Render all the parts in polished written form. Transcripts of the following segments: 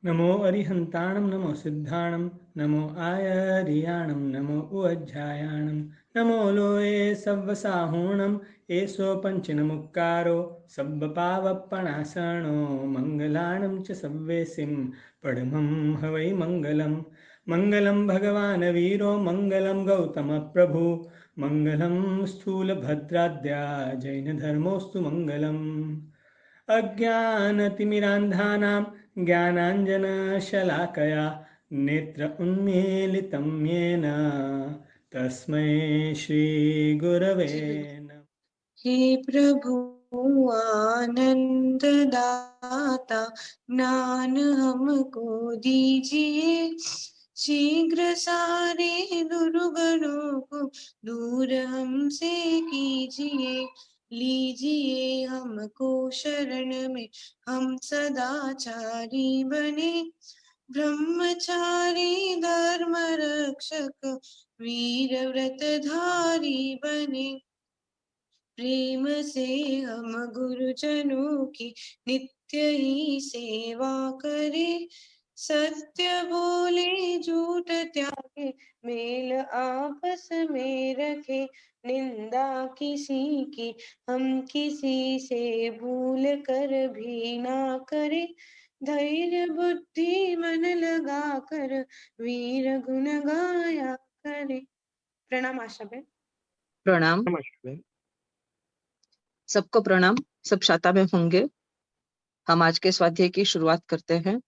नमो अरिहंताणं नमो सिद्धाणं नमो आयरियाणं नमो उज्जायाणं नमो लोये सव्वसाहूणं एषो पञ्चनमुक्कारो सब्बपावप्पणासनो मङ्गलाणं च सव्वेसिं पडमं हवै मङ्गलं मङ्गलं भगवान् वीरो मङ्गलं गौतमप्रभु मङ्गलं स्थूलभद्राद्या जैनधर्मोऽस्तु मङ्गलम् अज्ञानतिमिरान्धानां ज्ञानाञ्जनशलाकया नेत्र उन्मीलितं येन तस्मै श्रीगुरवे नमः। हे प्रभु आनंद दाता ज्ञान हमको दीजिए, शीघ्र सारे दुर्गुणों को दूर हमसे कीजिए। लीजिए हमको शरण में, हम सदाचारी बने, ब्रह्मचारी धर्म रक्षक वीर व्रतधारी बने। प्रेम से हम गुरुजनों की नित्य ही सेवा करें, सत्य बोले झूठ त्यागे, मेल आपस में रखे, निंदा किसी की हम किसी से भूल कर भी ना करे, धैर्य बुद्धि मन लगा कर वीर गुण गाया करे। प्रणाम आशा बहन। प्रणाम। सबको प्रणाम। सब शाता में होंगे। हम आज के स्वाध्याय की शुरुआत करते हैं।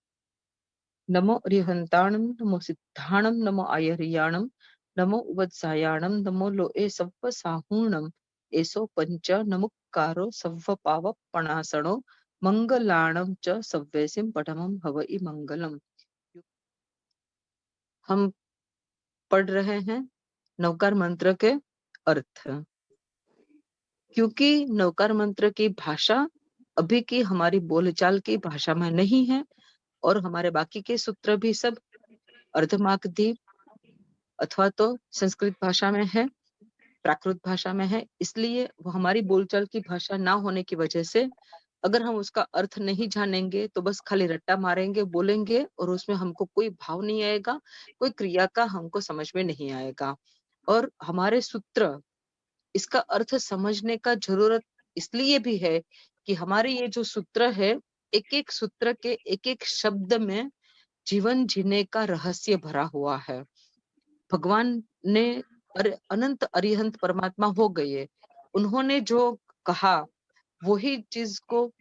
नमो अरिहंताणं नमो सिद्धाणं नमो आयर्याणं नमो उवत्सायाणं नमो लोए सव्व साहूणं एसो पंच नमुक्कारो सव्व पावप्पणासनो मंगलाणं च सव्वेसिं पठमं हवइ मंगलम। हम पढ़ रहे हैं नवकार मंत्र के अर्थ, क्योंकि नवकार मंत्र की भाषा अभी की हमारी बोलचाल की भाषा में नहीं है और हमारे बाकी के सूत्र भी सब अर्धमागधी अथवा तो संस्कृत भाषा में है, प्राकृत भाषा में है। इसलिए वो हमारी बोलचाल की भाषा ना होने की वजह से अगर हम उसका अर्थ नहीं जानेंगे तो बस खाली रट्टा मारेंगे, बोलेंगे और उसमें हमको कोई भाव नहीं आएगा, कोई क्रिया का हमको समझ में नहीं आएगा। और हमारे सूत्र इसका अर्थ समझने का जरूरत इसलिए भी है कि हमारे ये जो सूत्र है, एक एक सूत्र के एक एक शब्द में जीवन जीने का रहस्य भरा हुआ है। भगवान ने अनंत अरिहंत परमात्मा हो गए, उन्होंने जो कहा वही चीज को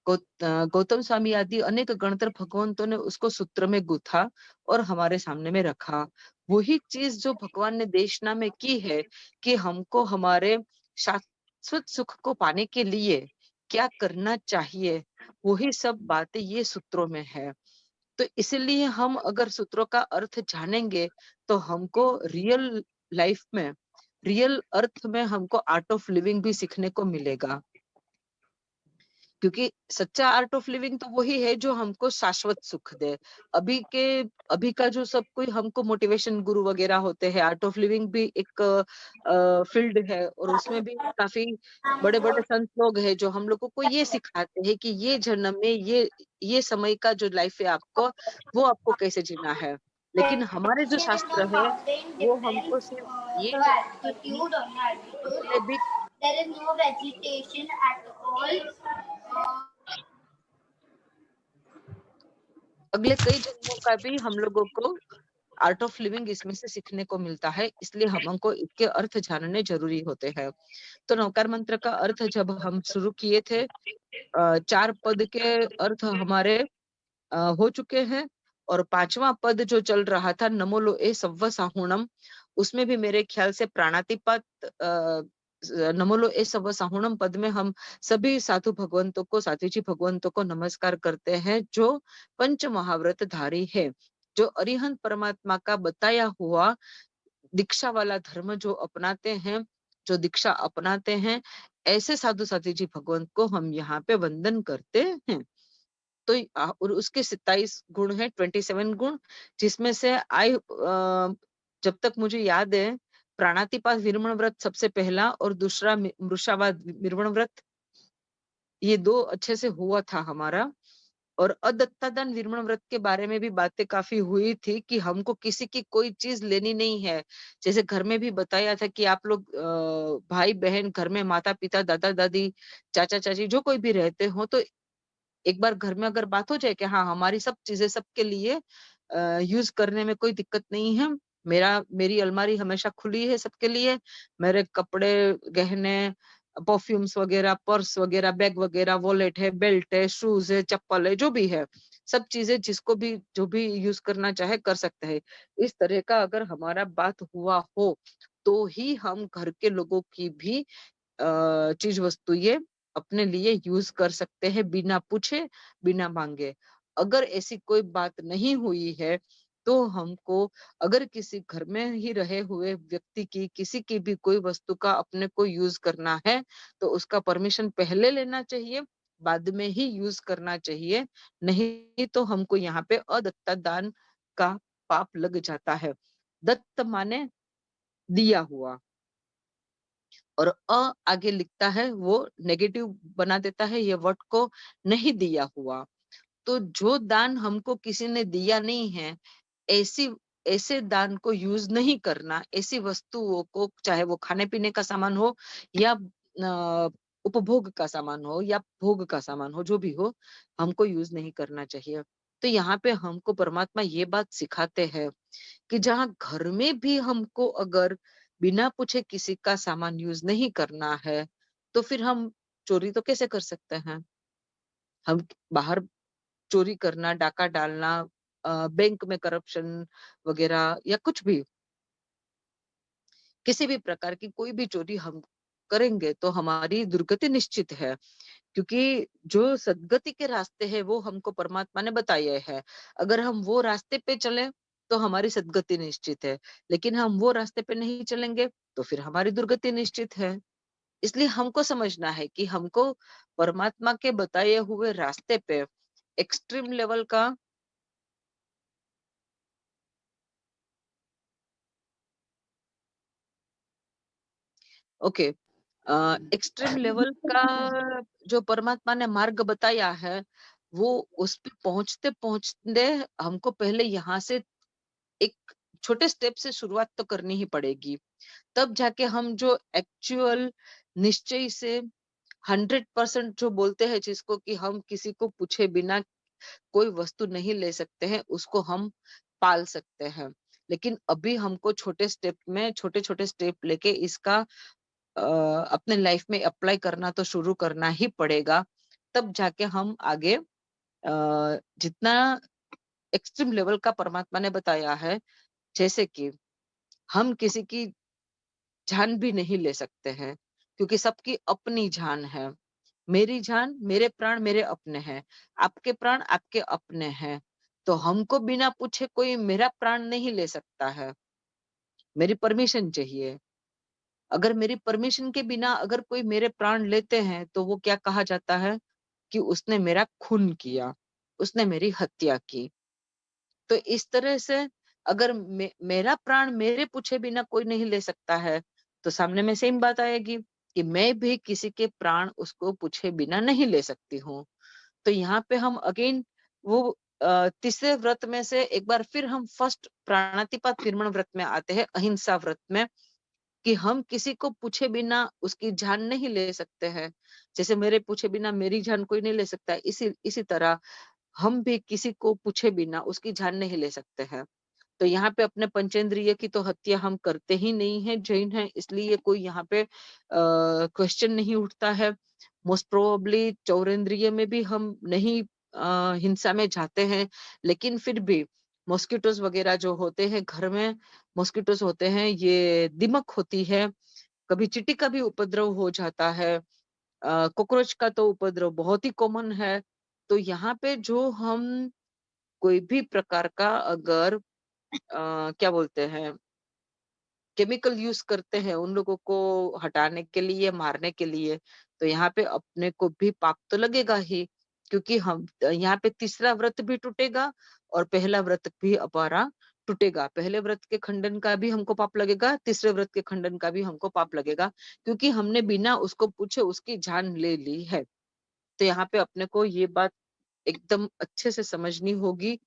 गौतम स्वामी आदि अनेक गणतर भगवंतों ने उसको सूत्र में गुथा और हमारे सामने में रखा। वही चीज जो भगवान ने देशना में की है कि हमको हमारे शाश्वत सुख को पाने के लिए क्या करना चाहिए, वही सब बातें ये सूत्रों में है। तो इसीलिए हम अगर सूत्रों का अर्थ जानेंगे तो हमको रियल लाइफ में, रियल अर्थ में हमको आर्ट ऑफ लिविंग भी सीखने को मिलेगा। क्योंकि सच्चा आर्ट ऑफ लिविंग तो वही है जो हमको शाश्वत सुख दे। अभी का जो सब कोई हमको मोटिवेशन गुरु वगैरह होते हैं, आर्ट ऑफ लिविंग भी एक फील्ड है और उसमें भी काफी बड़े बड़े संत लोग हैं जो हम लोगों को ये सिखाते हैं कि ये जन्म में ये समय का जो लाइफ है आपको, वो आपको कैसे जीना है। लेकिन हमारे जो शास्त्र है वो हमको सिर्फ ये नहीं कि अगले भी There is no vegetation at all. अगले कई जन्मों का भी हम लोगों को आर्ट ऑफ लिविंग इसमें से सीखने को मिलता है, इसलिए हमको इसके अर्थ जानने जरूरी होते हैं। तो नवकार मंत्र का अर्थ जब हम शुरू किए थे, 4 पद के अर्थ हमारे हो चुके हैं और 5वां पद जो चल रहा था नमो लोए सव्व साहूणम, उसमें भी मेरे ख्याल से प्राणातिपात नमो लोए सव्व साहूणम पद में हम सभी साधु भगवंतों को, साध्वी जी भगवंतों को नमस्कार करते हैं जो पंच महाव्रत धारी है, जो अरिहंत परमात्मा का बताया हुआ दीक्षा वाला धर्म जो अपनाते हैं, जो दीक्षा अपनाते हैं, ऐसे साधु साध्वी जी भगवंत को हम यहाँ पे वंदन करते हैं। तो और उसके 27 गुण है, 27 गुण, जिसमें से जब तक मुझे याद है प्राणातिपात विरमण व्रत सबसे पहला और दूसरा मृषावाद विरमण व्रत, ये 2 अच्छे से हुआ था हमारा। और अदत्तादान विरमण व्रत के बारे में भी बातें काफी हुई थी कि हमको किसी की कोई चीज लेनी नहीं है। जैसे घर में भी बताया था कि आप लोग भाई बहन घर में माता पिता दादा दादी चाचा चाची जो कोई भी रहते हो तो एक बार घर में अगर बात हो जाए कि हाँ हमारी सब चीजें सबके लिए यूज करने में कोई दिक्कत नहीं है, मेरी अलमारी हमेशा खुली है सबके लिए, मेरे कपड़े गहने परफ्यूम्स वगैरह पर्स वगैरह बैग वगैरह वॉलेट है बेल्ट है शूज है चप्पल है जो भी है सब चीजें जिसको भी जो भी यूज करना चाहे कर सकते हैं। इस तरह का अगर हमारा बात हुआ हो तो ही हम घर के लोगों की भी चीज वस्तु ये अपने लिए यूज कर सकते हैं बिना पूछे बिना मांगे। अगर ऐसी कोई बात नहीं हुई है तो हमको अगर किसी घर में ही रहे हुए व्यक्ति की किसी की भी कोई वस्तु का अपने को यूज करना है तो उसका परमिशन पहले लेना चाहिए, बाद में ही यूज करना चाहिए। नहीं तो हमको यहाँ पे अदत्ता दान का पाप लग जाता है। दत्त माने दिया हुआ और आगे लिखता है वो नेगेटिव बना देता है ये वर्ड को, नहीं दिया हुआ। तो जो दान हमको किसी ने दिया नहीं है ऐसी ऐसे दान को यूज नहीं करना, ऐसी वस्तुओं को चाहे वो खाने पीने का सामान हो या उपभोग का सामान हो या भोग का सामान हो जो भी हो हमको यूज नहीं करना चाहिए। तो यहाँ पे हमको परमात्मा ये बात सिखाते हैं कि जहाँ घर में भी हमको अगर बिना पूछे किसी का सामान यूज नहीं करना है तो फिर हम चोरी तो कैसे कर सकते हैं। हम बाहर चोरी करना डाका डालना बैंक में करप्शन वगैरह या कुछ भी किसी भी प्रकार की कोई भी चोरी हम करेंगे तो हमारी दुर्गति निश्चित है। क्योंकि जो सदगति के रास्ते हैं वो हमको परमात्मा ने बताए हैं। अगर हम वो रास्ते पे चले तो हमारी सदगति निश्चित है, लेकिन हम वो रास्ते पे नहीं चलेंगे तो फिर हमारी दुर्गति निश्चित है। इसलिए हमको समझना है कि हमको परमात्मा के बताए हुए रास्ते पे एक्सट्रीम लेवल का ओके एक्सट्रीम लेवल का जो परमात्मा ने मार्ग बताया है वो उस पे पहुंचते पहुंचते हमको पहले यहाँ से एक छोटे स्टेप से शुरुआत तो करनी ही पड़ेगी। तब जाके हम जो एक्चुअल निश्चय से 100% जो बोलते हैं जिसको कि हम किसी को पूछे बिना कोई वस्तु नहीं ले सकते हैं उसको हम पाल सकते हैं। लेकिन अभी हमको छोटे स्टेप में छोटे छोटे स्टेप लेके इसका अपने लाइफ में अप्लाई करना तो शुरू करना ही पड़ेगा। तब जाके हम आगे जितना एक्सट्रीम लेवल का परमात्मा ने बताया है जैसे कि हम किसी की जान भी नहीं ले सकते हैं क्योंकि सबकी अपनी जान है। मेरी जान मेरे प्राण मेरे अपने हैं, आपके प्राण आपके अपने हैं। तो हमको बिना पूछे कोई मेरा प्राण नहीं ले सकता है, मेरी परमिशन चाहिए। अगर मेरी परमिशन के बिना अगर कोई मेरे प्राण लेते हैं तो वो क्या कहा जाता है कि उसने मेरा खून किया, उसने मेरी हत्या की। तो इस तरह से अगर मेरा प्राण मेरे पूछे बिना कोई नहीं ले सकता है तो सामने में सेम बात आएगी कि मैं भी किसी के प्राण उसको पूछे बिना नहीं ले सकती हूँ। तो यहाँ पे हम अगेन वो तीसरे व्रत में से एक बार फिर हम फर्स्ट प्राणातिपात विरमण व्रत में आते हैं, अहिंसा व्रत में, कि हम किसी को पूछे बिना उसकी जान नहीं ले सकते हैं। जैसे मेरे पूछे बिना मेरी जान कोई नहीं ले सकता है, इसी तरह हम भी किसी को पूछे बिना उसकी जान नहीं ले सकते हैं। तो यहाँ पे अपने पंचेंद्रिय की तो हत्या हम करते ही नहीं है, जैन है इसलिए कोई यहाँ पे क्वेश्चन नहीं उठता है। मोस्ट प्रोबेबली चौरेंद्रिय में भी हम नहीं हिंसा में जाते हैं, लेकिन फिर भी मॉस्किटोज वगैरह जो होते हैं घर में, मॉस्किटोज होते हैं, ये दिमक होती है, कभी चींटी का भी उपद्रव हो जाता है, कॉकरोच का तो उपद्रव बहुत ही कॉमन है। तो यहाँ पे जो हम कोई भी प्रकार का अगर क्या बोलते हैं केमिकल यूज करते हैं उन लोगों को हटाने के लिए मारने के लिए, तो यहाँ पे अपने को भी पाप तो लगेगा ही। क्योंकि हम यहाँ पे तीसरा व्रत भी टूटेगा और पहला व्रत भी हमारा टूटेगा। पहले व्रत के खंडन का भी हमको पाप लगेगा, तीसरे व्रत के खंडन का भी हमको पाप लगेगा, क्योंकि हमने बिना उसको पूछे उसकी जान ले ली है। तो यहाँ पे अपने को ये बात एकदम अच्छे से समझनी होगी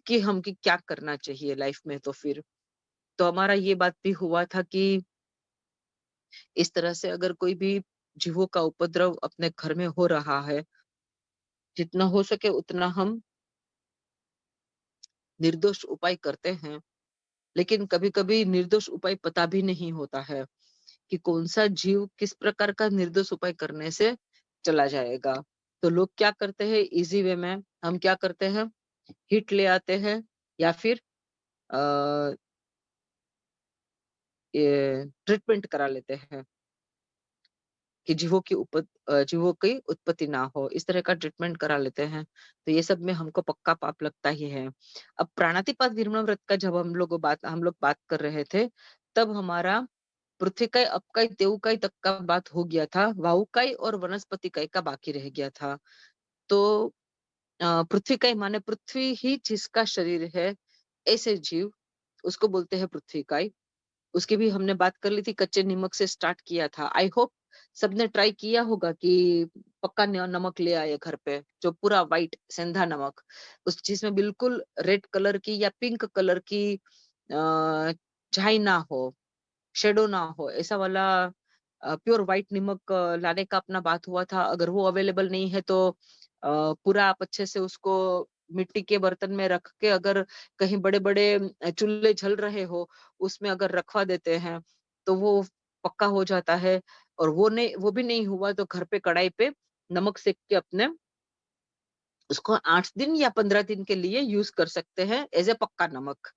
कि हम की क्या करना चाहिए लाइफ में। तो फिर तो हमारा ये बात भी हुआ था कि इस तरह से अगर कोई भी जीवों का उपद्रव अपने घर में हो रहा है, जितना हो सके उतना हम निर्दोष उपाय करते हैं। लेकिन कभी-कभी निर्दोष उपाय पता भी नहीं होता है कि कौन-सा जीव किस प्रकार का निर्दोष उपाय करने से चला जाएगा। तो लोग क्या करते हैं ईज़ी वे में, हम क्या करते हैं, हिट ले आते हैं या फिर अ, ये ट्रीटमेंट करा लेते हैं कि जीवों की उत्पत्ति ना हो, इस तरह का ट्रीटमेंट करा लेते हैं। तो ये सब में हमको पक्का पाप लगता ही है। अब प्राणातिपात विरमण व्रत का जब हम लोग बात कर रहे थे, तब हमारा पृथ्वीकाय, अपकाय, तेऊकाय तक का बात हो गया था, वायुकाय और वनस्पतिकाय का बाकी रह गया था। तो पृथ्वीकाय माने पृथ्वी ही जिसका शरीर है, ऐसे जीव, उसको बोलते हैं पृथ्वीकाय। उसकी भी हमने बात कर ली थी, कच्चे नमक से स्टार्ट किया था। आई होप सबने ट्राई किया होगा कि पक्का नमक ले आए घर पे, जो पूरा व्हाइट सेंधा नमक, उस जिसमें बिल्कुल रेड कलर की या पिंक कलर की झाई ना हो, शेडो ना हो, ऐसा वाला प्योर व्हाइट नमक लाने का अपना बात हुआ था। अगर वो अवेलेबल नहीं है तो पूरा आप अच्छे से उसको मिट्टी के बर्तन में रख के, अगर कहीं बड़े-बड़े चूल्हे जल रहे हो, उसमें अगर रखवा देते हैं, तो वो पक्का हो जाता है। और वो भी नहीं हुआ तो घर पे कढ़ाई पे नमक सेक के अपने उसको 8 दिन या 15 दिन के लिए यूज़ कर सकते हैं एज़ अ पक्का नमक।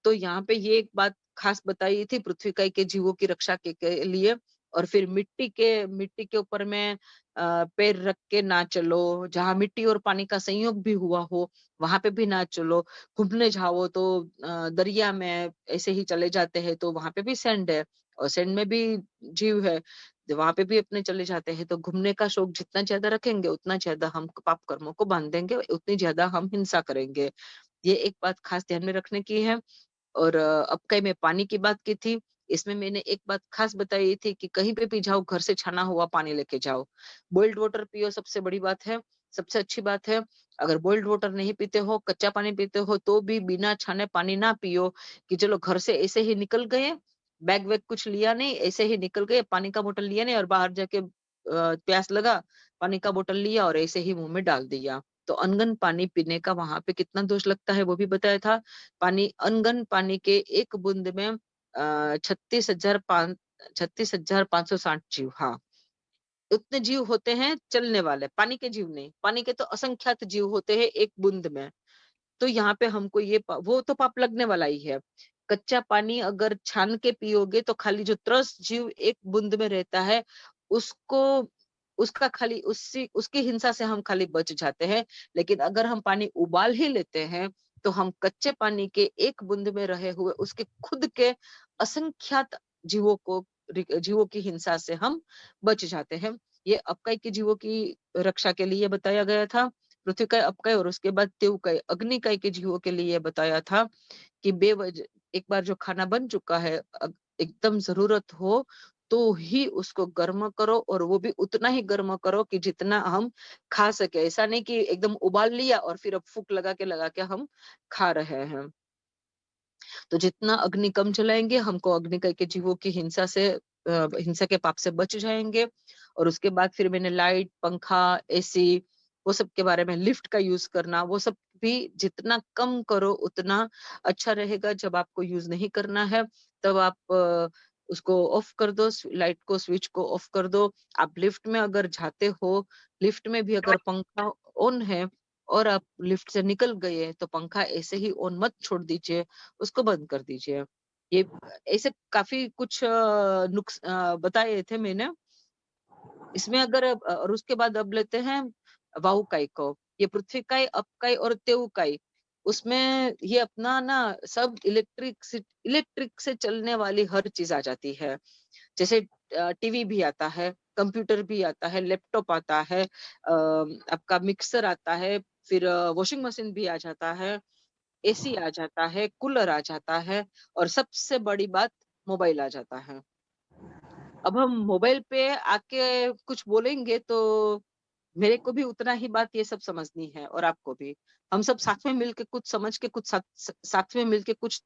तो यहाँ पे ये एक बात खास बताई थी पृथ्वी के जीवों की रक्षा के लिए। और फिर मिट्टी के ऊपर में पैर रख के ना चलो, जहाँ मिट्टी और पानी का संयोग भी हुआ हो, वहां पे भी ना चलो। घूमने जाओ तो दरिया में ऐसे ही चले जाते हैं तो वहां पे भी सैंड है और सैंड में भी जीव है, वहां पे भी अपने चले जाते हैं। तो घूमने का शौक जितना ज्यादा रखेंगे उतना ज्यादा हम पाप कर्मों को बांधेंगे, उतनी ज्यादा हम हिंसा करेंगे। ये एक बात खास ध्यान में रखने की है। और अब कहीं मैं पानी की बात की थी, इसमें मैंने एक बात खास बताई थी कि कहीं पे भी जाओ घर से छाना हुआ पानी लेके जाओ। बॉइल्ड वाटर पियो, सबसे बड़ी बात है, सबसे अच्छी बात है। अगर बॉइल्ड वाटर नहीं पीते हो, कच्चा पानी पीते हो तो भी बिना छाने पानी ना पियो कि चलो घर से ऐसे ही निकल गए, बैग वैग कुछ लिया नहीं, ऐसे ही निकल गए, पानी का बोतल लिया नहीं और बाहर जाके प्यास लगा, पानी का बोतल लिया और ऐसे ही मुँह में डाल दिया। तो अनगन पानी पीने का वहाँ पे कितना दोष लगता है वो भी बताया था। अनगन पानी के एक बूंद में 36,560 जीव, हाँ, उतने जीव होते हैं चलने वाले, पानी के जीव नहीं, पानी के तो असंख्यात जीव होते हैं एक बूंद में। तो यहाँ पे हमको वो तो पाप लगने वाला ही है। कच्चा पानी अगर छान के पियोगे तो खाली जो त्रस्त जीव एक बूंद में रहता है, उसको उसका खाली उसकी हिंसा से हम खाली बच जाते हैं। लेकिन अगर हम पानी उबाल ही लेते हैं, तो हम कच्चे पानी के एक बूंद में रहे हुए उसके खुद के असंख्यात जीवों की हिंसा से हम बच जाते हैं। ये अबकाई के जीवों की रक्षा के लिए बताया गया था। पृथ्वीकाय, अपकाय और उसके बाद तेवकाय, अग्निकाय के जीवों के लिए बताया था कि एक बार जो खाना बन चुका है, एकदम ज़रूरत हो तो ही उसको गर्म करो और वो भी उतना ही गर्म करो कि जितना हम खा सके। ऐसा नहीं कि एकदम उबाल लिया और फिर अब फूँक लगा के हम खा रहे हैं। तो जितना अग्नि कम जलाएँगे, हमको अग्निकाय के जीवों की हिंसा के पाप से बच जाएँगे। और उसके बाद फिर मैंने लाइट, पंखा, एसी, वो सब के बारे में, लिफ्ट का यूज़ करना, वो सब भी जितना कम करो उतना अच्छा रहेगा। जब आपको यूज़ नहीं करना है, तब आप उसको ऑफ कर दो, लाइट को, स्विच को ऑफ कर दो। आप लिफ्ट में अगर जाते हो, लिफ्ट में भी अगर पंखा ऑन है और आप लिफ्ट से निकल गए, तो पंखा ऐसे ही ऑन मत छोड़ दीजिए, उसको बंद कर दीजिए। ये ऐसे काफ़ी कुछ बताए थे मैंने। इसमें अगर और उसके बाद अब लेते हैं वाहुकाय को। ये पृथ्वीकाय, अपकाय और तेऊकाय। उसमें ये अपना ना सब इलेक्ट्रिक से चलने वाली हर चीज़ आ जाती है। जैसे टीवी भी आता है, कंप्यूटर भी आता है, लैपटॉप आता है, आपका मिक्सर आता है, फिर वॉशिंग मशीन भी आ जाता है, एसी आ जाता है, कूलर आ जाता है और सबसे बड़ी बात, मोबाइल आ जाता है। अब हम मोबाइल पे आके कुछ बोलेंगे तो मेरे को भी उतना ही बात ये सब समझनी है और आपको भी। हम सब साथ में मिलके कुछ समझ के कुछ साथ में मिलके कुछ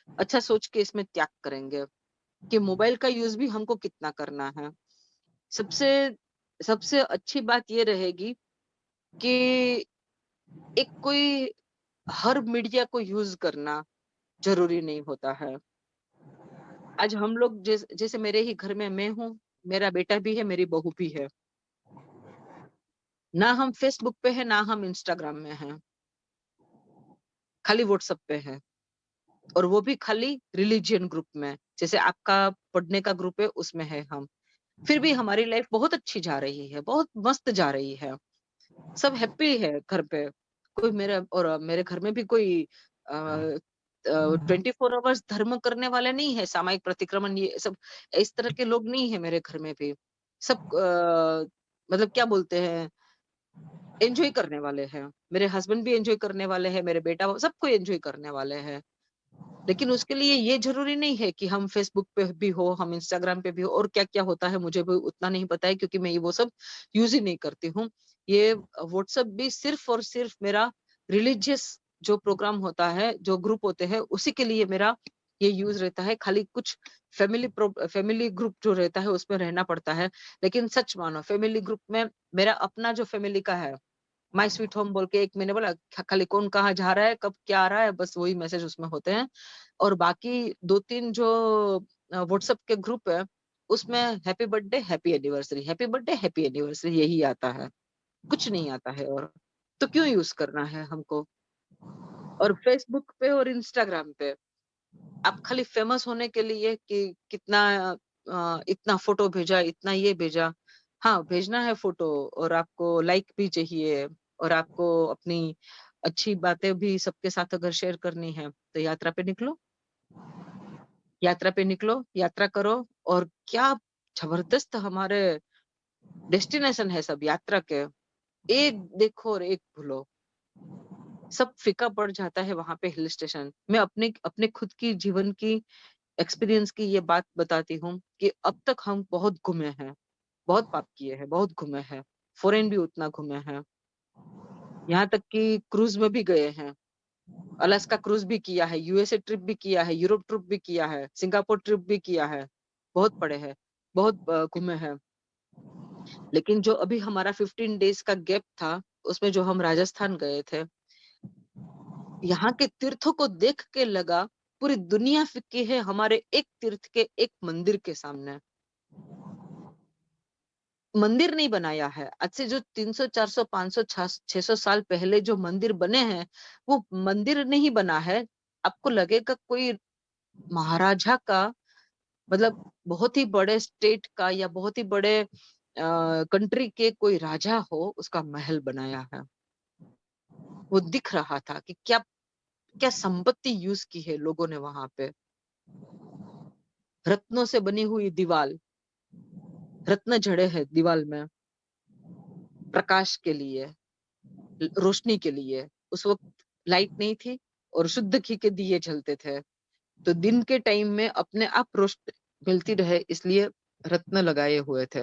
अच्छा सोच के इसमें त्याग करेंगे कि मोबाइल का यूज भी हमको कितना करना है। सबसे सबसे अच्छी बात ये रहेगी कि एक कोई हर मीडिया को यूज करना जरूरी नहीं होता है। आज हम लोग जैसे मेरे ही घर में मैं हूँ, मेरा बेटा भी है, मेरी बहू भी है। ना हम फेसबुक पे है, ना हम इंस्टाग्राम में हैं, खाली व्हाट्सएप पे है। और वो भी खाली रिलीजियन ग्रुप में, जैसे आपका पढ़ने का ग्रुप है उसमें है हम। फिर भी हमारी लाइफ बहुत अच्छी जा रही है, बहुत मस्त जा रही है। सब हैप्पी है घर पे। कोई मेरे घर में भी कोई 24 आवर्स धर्म करने वाले नहीं है, सामायिक प्रतिक्रमण ये सब इस तरह के लोग नहीं है मेरे घर में भी। सब मतलब क्या बोलते हैं, एन्जॉय करने वाले हैं। मेरे हस्बैंड भी एन्जॉय करने वाले हैं, मेरे बेटा सब कोई एन्जॉय करने वाले हैं। लेकिन उसके लिए ये ज़रूरी नहीं है कि हम फ़ेसबुक पे भी हो, हम इंस्टाग्राम पे भी हो, और क्या-क्या होता है मुझे भी उतना नहीं पता है क्योंकि मैं ये वो सब यूज़ ही नहीं करती हूँ। ये व्हाट्सएप भी सिर्फ़ और सिर्फ़ मेरा रिलीजियस जो प्रोग्राम होता है, जो ग्रुप होते हैं, उसी के लिए मेरा ये यूज़ रहता है। खाली कुछ फैमिली ग्रुप जो रहता है उसमें रहना पड़ता है। लेकिन सच मानो फैमिली ग्रुप में मेरा अपना जो फैमिली का है, माय स्वीट होम बोल के एक मैंने बोला खाली कौन कहाँ जा रहा है, कब क्या आ रहा है, बस वही मैसेज उसमें होते हैं। और बाकी 2-3 जो व्हाट्सएप के ग्रुप है, उसमें हैप्पी बर्थडे, हैप्पी एनिवर्सरी यही आता है, कुछ नहीं आता है और। तो क्यों यूज़ करना है हमको? और फेसबुक पे और इंस्टाग्राम पे आप खाली फेमस होने के लिए कि कितना इतना फ़ोटो भेजा, इतना ये भेजा। हाँ, भेजना है फ़ोटो और आपको लाइक भी चाहिए और आपको अपनी अच्छी बातें भी सबके साथ अगर शेयर करनी है, तो यात्रा पे निकलो, यात्रा करो और क्या ज़बरदस्त हमारे डेस्टिनेशन है सब यात्रा के। एक देखो और एक भूलो, सब फीका पड़ जाता है वहाँ पे हिल स्टेशन। मैं अपने अपने खुद की जीवन की एक्सपीरियंस की ये बात बताती हूँ कि अब तक हम बहुत घूमे हैं, बहुत पाप किए हैं, बहुत घूमे हैं, फॉरेन भी उतना घूमे हैं, यहाँ तक कि क्रूज़ में भी गए हैं। अलास्का क्रूज़ भी किया है, यूएसए ट्रिप भी किया है, यूरोप ट्रिप भी किया है, सिंगापुर ट्रिप भी किया है, बहुत पड़े हैं, बहुत घूमे हैं। लेकिन जो अभी हमारा 15 डेज़ का गैप था, उसमें जो हम राजस्थान गए थे, यहाँ के तीर्थों को देख के लगा पूरी दुनिया फीकी है हमारे एक तीर्थ के एक मंदिर के सामने। मंदिर नहीं बनाया है। आज से जो 300, 400, 500, 600 साल पहले जो मंदिर बने हैं, वो मंदिर नहीं बना है। आपको लगेगा कोई महाराजा का मतलब बहुत ही बड़े स्टेट का या बहुत ही बड़े कंट्री के कोई राजा हो, उसका महल बनाया है। वो दिख रहा था कि क्या क्या संपत्ति यूज़ की है लोगों ने वहाँ पे। रत्नों से बनी हुई दीवाल, रत्न जड़े हैं दीवाल में, प्रकाश के लिए। रोशनी के लिए। उस वक़्त लाइट नहीं थी और शुद्ध घी के दिए जलते थे। तो दिन के टाइम में अपने आप रोशनी मिलती रहे इसलिए रत्न लगाए हुए थे।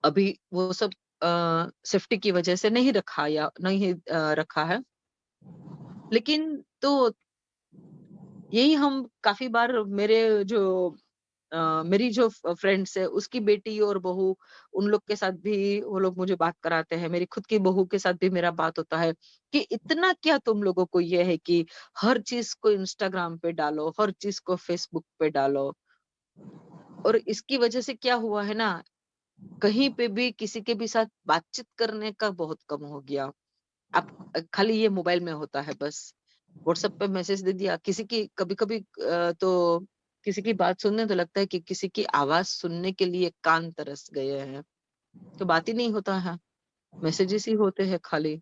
अभी वो सब सेफ्टी की वजह से नहीं रखा या नहीं रखा है। लेकिन तो यही हम काफ़ी बार मेरी जो फ्रेंड्स है उसकी बेटी और बहू उन लोग के साथ भी वो लोग मुझे बात कराते हैं। मेरी खुद की बहू के साथ भी मेरा बात होता है कि इतना क्या तुम लोगों को ये है कि हर चीज़ को इंस्टाग्राम पे डालो, हर चीज़ को फेसबुक पे डालो। और इसकी वजह से क्या हुआ है ना, कहीं पे भी किसी के भी साथ बातचीत करने का बहुत कम हो गया। आप खाली ये मोबाइल में होता है बस। व्हाट्सएप पे मैसेज दे दिया, किसी की कभी-कभी तो किसी की बात सुनने तो लगता है कि किसी की आवाज़ सुनने के लिए कान तरस गए हैं। तो बात ही नहीं होता है, मैसेजेस ही होते हैं खाली।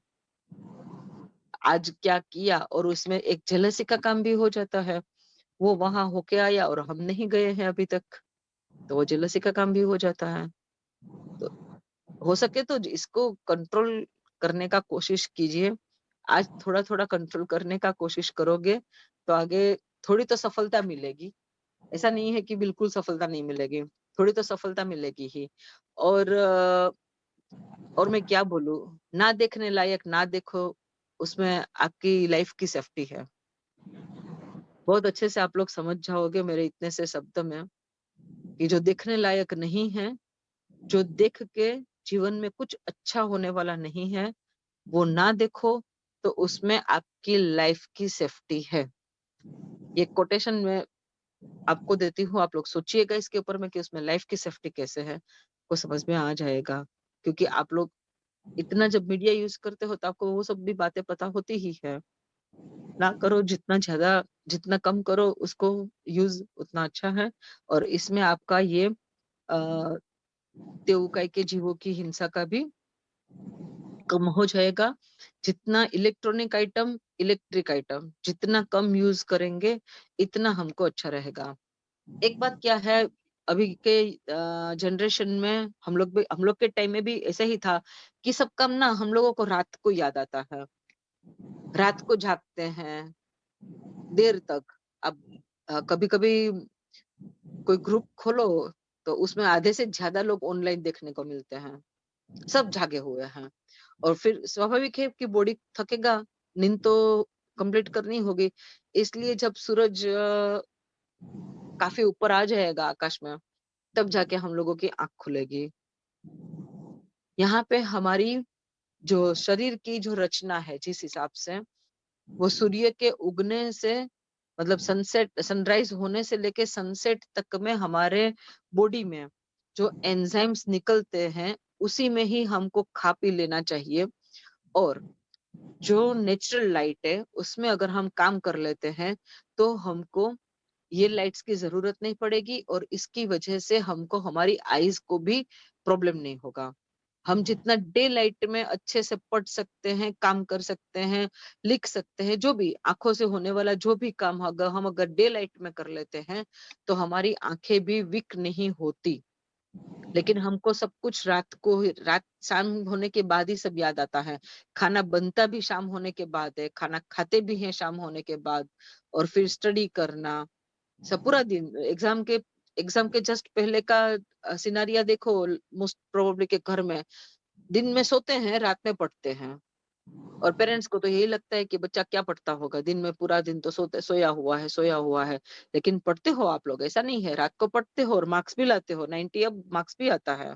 आज क्या किया और उसमें एक जेलसी का काम भी हो जाता है। वो वहाँ होके आया और हम नहीं गए हैं अभी तक, तो वो जेलसी का काम भी हो जाता है। तो हो सके तो इसको कंट्रोल करने का कोशिश कीजिए। आज थोड़ा-थोड़ा कंट्रोल करने का कोशिश करोगे, तो आगे थोड़ी तो सफलता मिलेगी। ऐसा नहीं है कि बिल्कुल सफलता नहीं मिलेगी, थोड़ी तो सफलता मिलेगी ही। और और मैं क्या बोलूं, ना देखने लायक ना देखो, उसमें आपकी लाइफ की सेफ्टी है। बहुत अच्छे से आप लोग समझ जाओगे मेरे इतने से शब्द में कि जो देखने लायक नहीं है, जो देख के जीवन में कुछ अच्छा होने वाला नहीं है, वो ना देखो, तो उसमें आपकी लाइफ की सेफ्टी है। ये कोटेशन में आपको देती हूँ, आप लोग सोचिएगा इसके ऊपर में कि उसमें लाइफ की सेफ्टी कैसे है, आपको समझ में आ जाएगा। क्योंकि आप लोग इतना जब मीडिया यूज करते हो तो आपको वो सब भी बातें पता होती ही है। ना करो, जितना ज्यादा, जितना कम करो उसको यूज, उतना अच्छा है। और इसमें आपका ये तेऊकाई के जीवों की हिंसा का भी कम हो जाएगा। जितना इलेक्ट्रॉनिक आइटम, इलेक्ट्रिक आइटम जितना कम यूज करेंगे, इतना हमको अच्छा रहेगा। एक बात क्या है, अभी के जनरेशन में हम लोग के टाइम में भी ऐसा ही था कि सब काम ना हम लोगों को रात को याद आता है, रात को जागते हैं देर तक। अब कभी कभी कोई ग्रुप खोलो तो उसमें आधे से ज्यादा लोग ऑनलाइन देखने को मिलते हैं, सब जागे हुए हैं। और फिर स्वाभाविक है कि बॉडी थकेगा, नींद तो कंप्लीट करनी होगी। इसलिए जब सूरज काफी ऊपर आ जाएगा आकाश में, तब जाके हम लोगों की आंख खुलेगी। यहाँ पे हमारी जो शरीर की जो रचना है, जिस हिसाब से वो सूर्य के उगने से, मतलब सनसेट, सनराइज होने से लेके सनसेट तक में हमारे बॉडी में जो एंजाइम्स निकलते हैं, उसी में ही हमको खा पी लेना चाहिए। और जो नेचुरल लाइट है उसमें अगर हम काम कर लेते हैं, तो हमको ये लाइट्स की जरूरत नहीं पड़ेगी, और इसकी वजह से हमको हमारी आईज को भी प्रॉब्लम नहीं होगा। हम जितना डे लाइट में अच्छे से पढ़ सकते हैं, काम कर सकते हैं, लिख सकते हैं, जो भी आंखों से होने वाला जो भी काम अगर हम डे लाइट में कर लेते हैं, तो हमारी आंखें भी वीक नहीं होती। लेकिन हमको सब कुछ रात शाम होने के बाद ही सब याद आता है। खाना बनता भी शाम होने के बाद है, खाना खाते भी हैं शाम होने के बाद, और फिर स्टडी करना सब पूरा दिन। एग्जाम के जस्ट पहले का सिनारिया देखो, मोस्ट प्रोबेबली के घर में दिन में सोते हैं, रात में पढ़ते हैं। और पेरेंट्स को तो यही लगता है कि बच्चा क्या पढ़ता होगा, दिन में पूरा दिन तो सोया हुआ है। लेकिन पढ़ते हो आप लोग, ऐसा नहीं है, रात को पढ़ते हो और मार्क्स भी लाते हो, 90 अब मार्क्स भी आता है।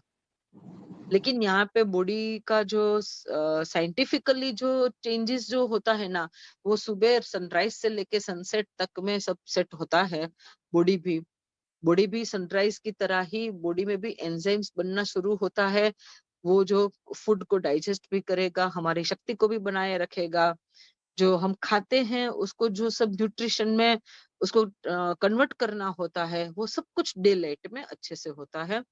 लेकिन यहाँ पे बॉडी का जो साइंटिफिकली जो चेंजेस जो होता है ना, वो सुबह सनराइज से लेके सनसेट तक में सब सेट होता है। बॉडी भी बॉडी भी सनराइज की तरह ही बॉडी में भी एंजाइम्स बनना शुरू होता है। वो जो फूड को डाइजेस्ट भी करेगा, हमारी शक्ति को भी बनाए रखेगा। जो हम खाते हैं उसको, जो सब न्यूट्रिशन में उसको कन्वर्ट करना होता है, वो सब कुछ डे लाइट में अच्छे से होता है,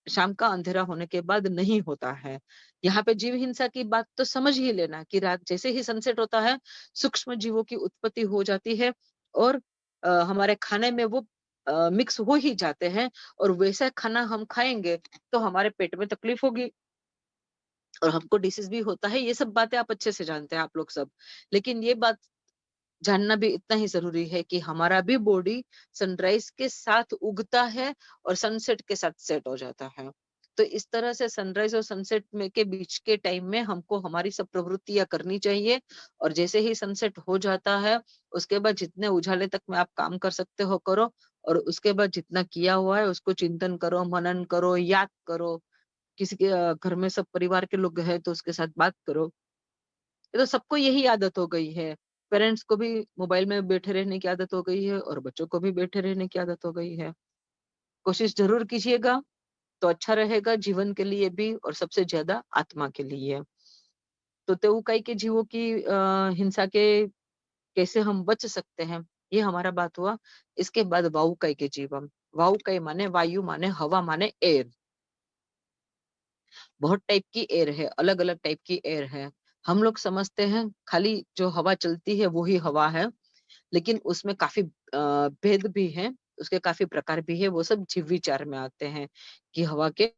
शाम का अंधेरा होने के बाद नहीं होता है। यहाँ पे जीव हिंसा की बात तो समझ ही लेना कि रात जैसे ही सनसेट होता है, सूक्ष्म जीवों की उत्पत्ति हो जाती है, और हमारे खाने में वो मिक्स हो ही जाते हैं। और वैसा खाना हम खाएंगे तो हमारे पेट में तकलीफ होगी और हमको डिसीज भी होता है। ये सब बातें आप अच्छे से जानते हैं आप लोग सब। लेकिन ये बात जानना भी इतना ही जरूरी है कि हमारा भी बॉडी सनराइज के साथ उगता है और सनसेट के साथ सेट हो जाता है। तो इस तरह से सनराइज और सनसेट में के बीच के टाइम में हमको हमारी सब प्रवृत्तियां करनी चाहिए। और जैसे ही सनसेट हो जाता है, उसके बाद जितने उजाले तक में आप काम कर सकते हो करो, और उसके बाद जितना किया हुआ है उसको चिंतन करो, मनन करो, याद करो। किसी के घर में सब परिवार के लोग हैं तो उसके साथ बात करो। ये तो सबको यही आदत हो गई है। पेरेंट्स को भी मोबाइल में बैठे रहने की आदत हो गई है, और बच्चों को भी बैठे रहने की आदत हो गई है। कोशिश जरूर कीजिएगा, तो अच्छा रहेगा जीवन के लिए भी और सबसे ज्यादा आत्मा के लिए। तो तेऊकाई के जीवों की हिंसा के कैसे हम बच सकते हैं, ये हमारा बात हुआ। इसके बाद वाउकाई के जीवन। वाउकाई माने वायु, माने हवा, माने एयर। बहुत टाइप की एयर है, अलग अलग टाइप की एयर है। हम लोग समझते हैं खाली जो हवा चलती है वो ही हवा है, लेकिन उसमें काफी भेद भी है, उसके काफी प्रकार भी है। वो सब जीव विचार में आते हैं कि हवा के,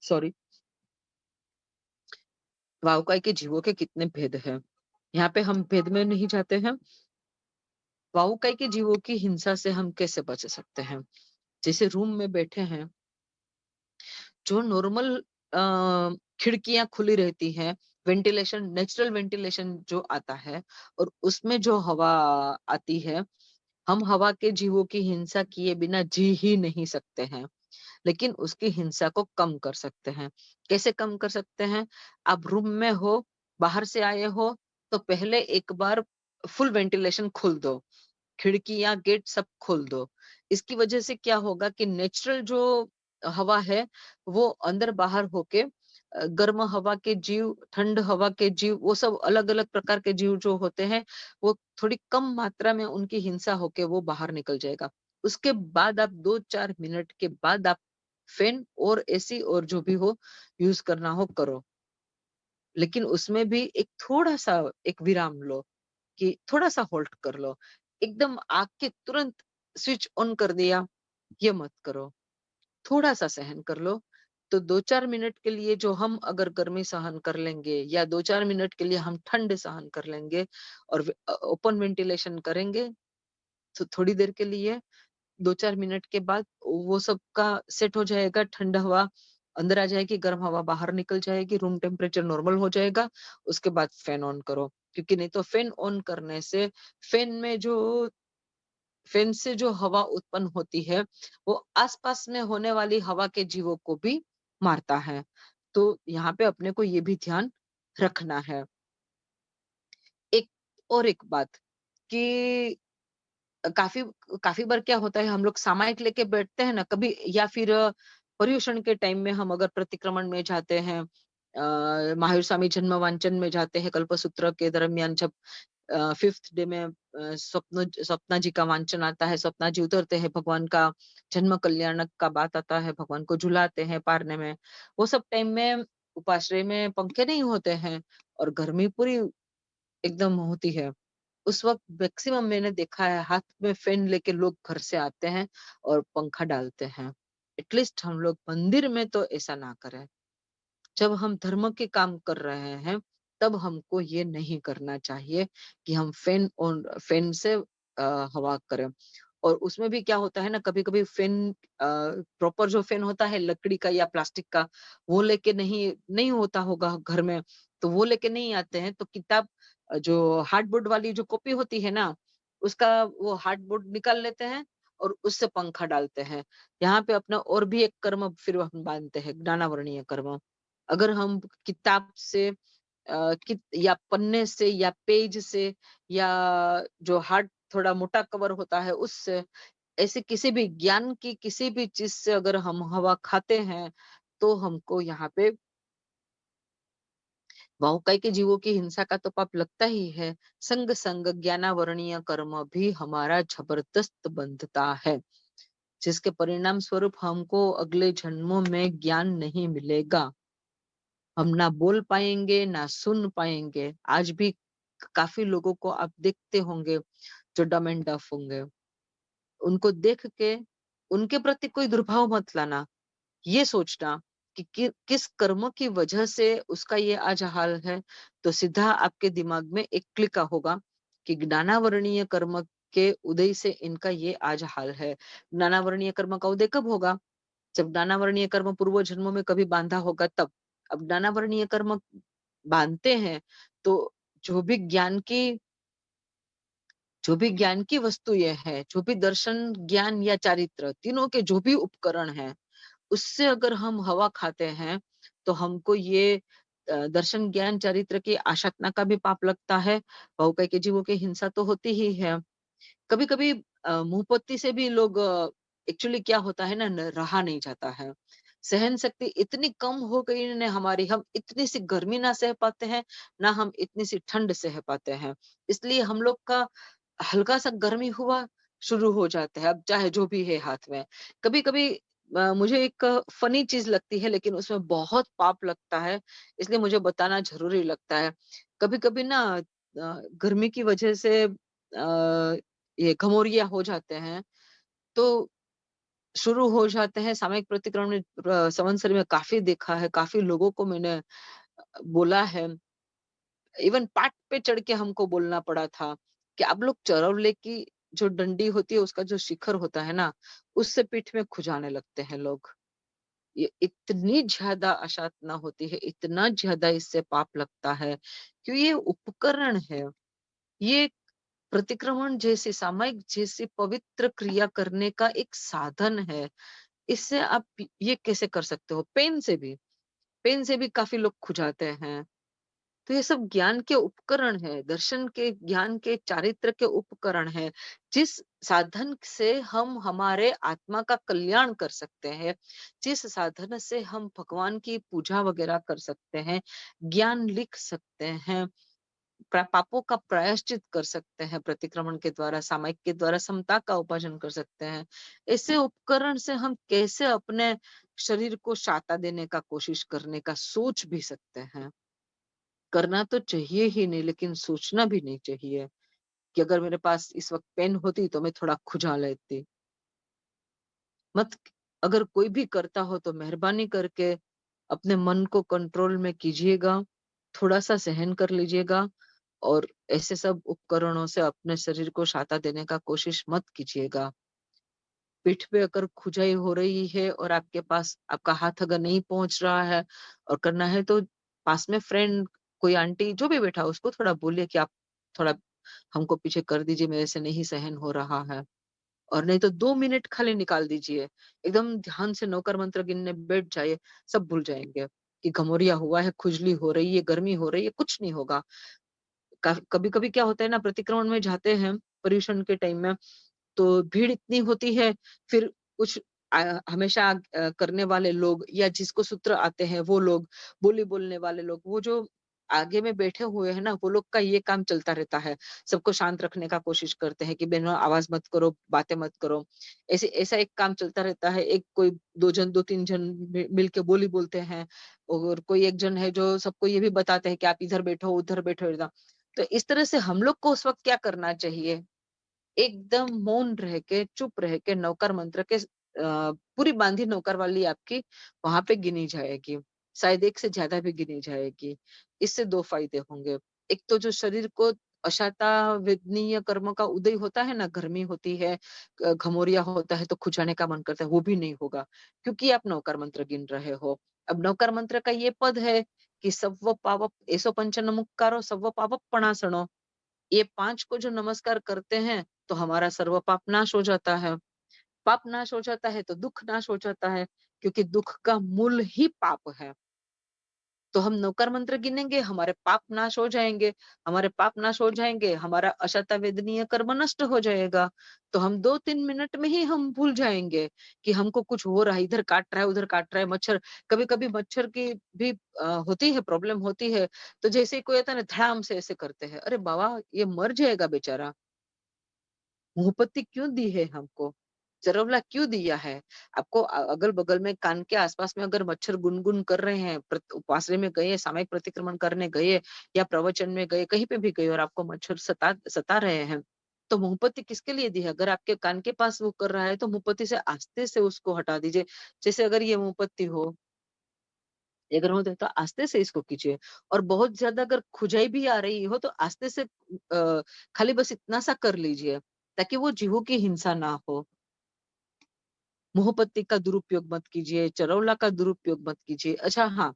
सॉरी, वायुकाय के जीवों के कितने भेद हैं। यहाँ पे हम भेद में नहीं जाते हैं। वायुकाय के जीवों की हिंसा से हम कैसे बच सकते हैं। जैसे रूम में बैठे हैं, जो नॉर्मल खिड़कियां खुली रहती हैं, वेंटिलेशन, नेचुरल वेंटिलेशन जो आता है और उसमें जो हवा आती है, हम हवा के जीवों की हिंसा किए बिना जी ही नहीं सकते हैं, लेकिन उसकी हिंसा को कम कर सकते हैं। कैसे कम कर सकते हैं? आप रूम में हो, बाहर से आए हो, तो पहले एक बार फुल वेंटिलेशन खोल दो, खिड़कियां, गेट सब खोल दो। इसकी वजह से क्या होगा कि नेचुरल जो हवा है, वो अंदर बाहर होके गर्म हवा के जीव, ठंड हवा के जीव, वो सब अलग-अलग प्रकार के जीव जो होते हैं, वो थोड़ी कम मात्रा में उनकी हिंसा होके वो बाहर निकल जाएगा। उसके बाद आप 2-4 मिनट के बाद आप फैन और एसी और जो भी हो यूज़ करना हो करो। लेकिन उसमें भी एक थोड़ा-सा एक विराम लो, कि थोड़ा-सा होल्ड कर लो। एकदम आग के तुरंत स्विच ऑन कर दिया, ये मत करो। थोड़ा-सा सहन कर लो। तो 2-4 मिनट के लिए जो हम अगर गर्मी सहन कर लेंगे या 2-4 मिनट के लिए हम ठंड सहन कर लेंगे और ओपन वेंटिलेशन करेंगे, तो थोड़ी देर के लिए 2-4 मिनट के बाद वो सब का सेट हो जाएगा, ठंडा हवा अंदर आ जाएगी, गर्म हवा बाहर निकल जाएगी, रूम टेम्परेचर नॉर्मल हो जाएगा, उसके बाद फैन ऑन करो। क्योंकि नहीं तो फैन ऑन करने से फैन में जो फैन से जो हवा उत्पन्न होती है, वो आस-पास में होने वाली हवा के जीवों को भी मारता है। तो यहाँ पे अपने को ये भी ध्यान रखना है। एक और एक बात कि काफ़ी काफ़ी बार क्या होता है, हम लोग सामायिक लेके बैठते हैं ना कभी, या फिर पर्युषण के टाइम में हम अगर प्रतिक्रमण में जाते हैं, महावीर स्वामी जन्म वांचन में जाते हैं, कल्पसूत्र के दरमियान जब 5th डे में स्वप्ना जी का वांचन आता है, स्वप्ना जी उतरते हैं, भगवान का जन्म कल्याण का बात आता है, भगवान को झुलाते हैं पारने में। वो सब टाइम में उपाश्रय में पंखे नहीं होते हैं और गर्मी पूरी एकदम होती है। उस वक़्त मैक्सिमम मैंने देखा है हाथ में फ़ैन लेके लोग घर से आते हैं और पंखा डालते हैं। एटलीस्ट हम लोग मंदिर में तो ऐसा ना करें। जब हम धर्म के काम कर रहे हैं, तब हमको ये नहीं करना चाहिए कि हम फ़ैन से हवा करें। और उसमें भी क्या होता है ना, कभी-कभी प्रॉपर जो फ़ैन होता है लकड़ी का या प्लास्टिक का, वो लेके नहीं नहीं होता होगा घर में, तो वो लेके नहीं आते हैं, तो किताब जो हार्डबोर्ड वाली जो कॉपी होती है ना, उसका वो हार्डबोर्ड निकाल लेते हैं और उससे पंखा डालते हैं। यहाँ पे अपना और भी एक कर्म फिर हम बाँधते हैं, ज्ञानावरणीय कर्म। अगर हम किताब से कित या पन्ने से या पेज से या जो हार्ड थोड़ा मोटा कवर होता है उससे, ऐसे किसी भी ज्ञान की किसी भी चीज़ से अगर हम हवा खाते हैं, तो हमको यहाँ पे बहुकाय के जीवों की हिंसा का तो पाप लगता ही है। संग संग ज्ञानावरणीय कर्म भी हमारा जबरदस्त बंधता है, जिसके परिणाम स्वरूप हमको अगले जन्मों में ज्ञान नहीं मिलेगा। हम ना बोल पाएँगे, ना सुन पाएँगे। आज भी काफ़ी लोगों को आप देखते होंगे जो डम एंड डफ होंगे। उनको देख के उनके प्रति कोई दुर्भाव मत लाना। ये सोचना कि किस कर्म की वजह से उसका ये आज हाल है, तो सीधा आपके दिमाग में एक क्लिक होगा कि ज्ञानावरणीय कर्म के उदय से इनका ये आज हाल है। ज्ञानावरणीय कर्म का उदय कब होगा? जब ज्ञानावरणीय कर्म पूर्व जन्मों में कभी बांधा होगा तब। अब ज्ञानावरणीय कर्म बांधते हैं, तो जो भी ज्ञान की जो भी ज्ञान की वस्तु ये है, जो भी दर्शन, ज्ञान या चारित्र तीनों के जो भी उपकरण हैं, उससे अगर हम हवा खाते हैं, तो हमको ये दर्शन, ज्ञान, चारित्र की आशातना का भी पाप लगता है। बहुकाय के जीवों की हिंसा तो होती ही है। कभी-कभी मुंहपत्ती से भी लोग एक्चुअली क्या होता है ना, रहा नहीं जाता है। सहन शक्ति इतनी कम हो गई है हमारी, हम इतनी सी गर्मी ना सह पाते हैं, ना हम इतनी सी ठंड सह पाते हैं। इसलिए हम लोग का हल्का सा गर्मी हुआ, शुरू हो जाता है, अब चाहे जो भी है हाथ में। कभी-कभी मुझे एक फनी चीज़ लगती है लेकिन उसमें बहुत पाप लगता है, इसलिए मुझे बताना ज़रूरी लगता है। कभी-कभी ना गर्मी की वजह से ये घमौरिया हो जाते हैं, तो शुरू हो जाते हैं सामयिक प्रतिक्रमण में। संवत्सर में काफ़ी देखा है, काफ़ी लोगों को मैंने बोला है, इवन पाठ पे चढ़ के हमको बोलना पड़ा था कि आप लोग चरवले की जो डंडी होती है उसका जो शिखर होता है ना, उससे पीठ में खुजाने लगते हैं लोग। ये इतनी ज्यादा अशातना होती है, इतना ज्यादा इससे पाप लगता है कि ये उपकरण है। ये प्रतिक्रमण जैसी सामायिक जैसी पवित्र क्रिया करने का एक साधन है। इससे आप ये कैसे कर सकते हो? पेन से भी काफी लोग खुजाते हैं। तो ये सब ज्ञान के उपकरण है, दर्शन के, ज्ञान के, चारित्र के उपकरण है, जिस साधन से हम हमारे आत्मा का कल्याण कर सकते हैं, जिस साधन से हम भगवान की पूजा वगैरह कर सकते हैं, ज्ञान लिख सकते हैं, पापों का प्रायश्चित कर सकते हैं, प्रतिक्रमण के द्वारा, सामायिक के द्वारा समता का उपार्जन कर सकते हैं। ऐसे उपकरण से हम कैसे अपने शरीर को शाता देने का कोशिश करने का सोच भी सकते हैं? करना तो चाहिए ही नहीं, लेकिन सोचना भी नहीं चाहिए कि अगर मेरे पास इस वक्त पेन होती तो मैं थोड़ा खुजा लेती। मत अगर कोई भी करता हो तो मेहरबानी करके अपने मन को कंट्रोल में कीजिएगा, थोड़ा सा सहन कर लीजिएगा और ऐसे सब उपकरणों से अपने शरीर को शाता देने का कोशिश मत कीजिएगा। पीठ पे अगर खुजाई हो रही है और आपके पास आपका हाथ अगर नहीं पहुंच रहा है और करना है, तो पास में फ्रेंड, कोई आंटी जो भी बैठा हो उसको थोड़ा बोलिए कि आप थोड़ा हमको पीछे कर दीजिए, मेरे से नहीं सहन हो रहा है। और नहीं तो 2 मिनट खाली निकाल दीजिए, एकदम ध्यान से नौकर मंत्र गिनने बैठ जाइए, सब भूल जाएंगे कि घमौरिया हुआ है, खुजली हो रही है, गर्मी हो रही है, कुछ नहीं होगा। कभी कभी क्या होता है ना, प्रतिक्रमण में जाते हैं पर्यूषण के टाइम में, तो भीड़ इतनी होती है, फिर कुछ हमेशा करने वाले लोग या जिसको सूत्र आते हैं वो लोग, बोली बोलने वाले लोग, वो जो आगे में बैठे हुए हैं ना, वो लोग का ये काम चलता रहता है। सबको शांत रखने का कोशिश करते हैं कि बहनों आवाज मत करो, बातें मत करो। ऐसे ऐसा एक काम चलता रहता है। एक कोई 2 जन, 2-3 जन मिलके बोली बोलते हैं, और कोई एक जन है जो सबको ये भी बताते हैं कि आप इधर बैठो, उधर बैठो, इधर। तो इस तरह से हम लोग को उस वक्त क्या करना चाहिए? एकदम मौन रह के, चुप रह के, नौकर मंत्र के पूरी बांधी नौकर वाली आपकी वहां पे गिनी जाएगी। शायद एक से ज्यादा भी गिनी जाएगी। इससे 2 फायदे होंगे। एक तो जो शरीर को अशाता वेदनीय कर्म का उदय होता है ना, गर्मी होती है, घमौरिया होता है तो खुजाने का मन करता है, वो भी नहीं होगा, क्योंकि आप नौकर मंत्र गिन रहे हो। अब नौकर मंत्र का ये पद है कि सव्व पावप एसो पंचनमुक्कारो सव्व पावप्पणासनो, ये 5 को जो नमस्कार करते हैं तो हमारा सर्व पाप नाश हो जाता है। पाप नाश हो जाता है तो दुख नाश हो जाता है, क्योंकि दुख का मूल ही पाप है। तो हम नौकर मंत्र गिनेंगे, हमारे पाप नाश हो जाएंगे। हमारे पाप नाश हो जाएंगे, हमारा अशता वेदनीय कर्म नष्ट हो जाएगा। तो हम 2-3 मिनट में ही हम भूल जाएंगे कि हमको कुछ हो रहा है, इधर काट रहा है, उधर काट रहा है, मच्छर। कभी कभी मच्छर की भी होती है, प्रॉब्लम होती है। तो जैसे ही कोई आता है ना, धड़ाम से ऐसे करते हैं, अरे बाबा ये मर जाएगा बेचारा, मुहब्बती क्यों दी है हमको? चरवला क्यों दिया है? आपको अगल-बगल में कान के आस-पास में अगर मच्छर गुनगुन कर रहे हैं, उपासरे में गए, सामयिक प्रतिक्रमण करने गए या प्रवचन में गए, कहीं पे भी गए और आपको मच्छर सता सता रहे हैं, तो मुहब्बती किसके लिए दी है? अगर आपके कान के पास वो कर रहा है तो मुहब्बती से आस्ते से उसको हटा दीजिए। जैसे अगर ये मुहब्बती हो, अगर हो तो आस्ते से इसको कीजिए। और बहुत ज्यादा अगर खुजाई भी आ रही हो तो आस्ते से खाली बस इतना सा कर लीजिए, ताकि वो जीवों की हिंसा ना हो। मोहपत्ती का दुरुपयोग मत कीजिए, चरौला का दुरुपयोग मत कीजिए। अच्छा हाँ,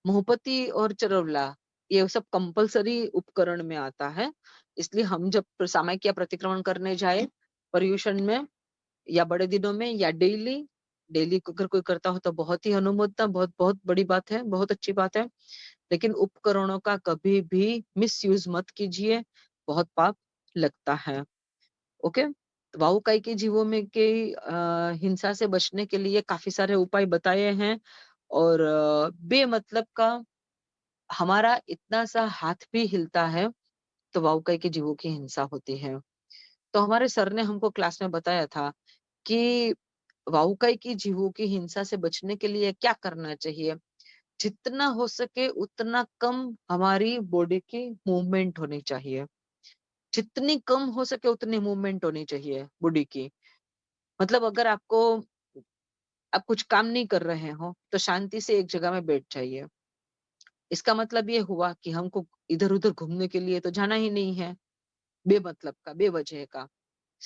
मोहपत्ती और चरौला ये सब कंपल्सरी उपकरण में आता है। इसलिए हम जब सामायिक या प्रतिक्रमण करने जाए पर्यूषण में या बड़े दिनों में या डेली, डेली अगर कोई करता हो तो बहुत ही अनुमोदना, बहुत बहुत बड़ी बात है, बहुत अच्छी बात है। लेकिन उपकरणों का कभी भी मिसयूज मत कीजिए, बहुत पाप लगता है। ओके। वाहुकाई के जीवों में के हिंसा से बचने के लिए काफी सारे उपाय बताए हैं। और बेमतलब का हमारा इतना सा हाथ भी हिलता है तो वाहुकाई के जीवों की हिंसा होती है। तो हमारे सर ने हमको क्लास में बताया था कि वाहुकाई की जीवों की हिंसा से बचने के लिए क्या करना चाहिए। जितना हो सके उतना कम हमारी बॉडी की मूवमेंट होनी चाहिए। जितनी कम हो सके उतनी मूवमेंट होनी चाहिए बॉडी की। मतलब अगर आपको, आप कुछ काम नहीं कर रहे हो तो शांति से एक जगह में बैठ जाइए। इसका मतलब ये हुआ कि हमको इधर-उधर घूमने के लिए तो जाना ही नहीं है, बेमतलब का, बेवजह का।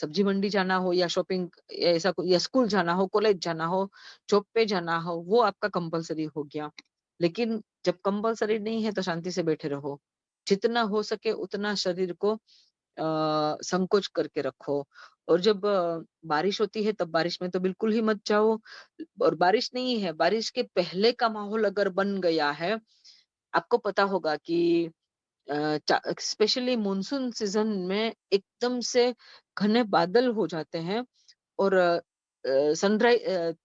सब्जी मंडी जाना हो या शॉपिंग ऐसा या स्कूल जाना हो, कॉलेज जाना हो, जॉब पे जाना हो, वो आपका कंपलसरी हो गया। लेकिन जब कंपलसरी नहीं है तो शांति से बैठे रहो। जितना हो सके उतना शरीर को संकोच करके रखो। और जब बारिश होती है तब बारिश में तो बिल्कुल ही मत जाओ। और बारिश नहीं है, बारिश के पहले का माहौल अगर बन गया है, आपको पता होगा कि स्पेशली मॉनसून सीजन में एकदम से घने बादल हो जाते हैं और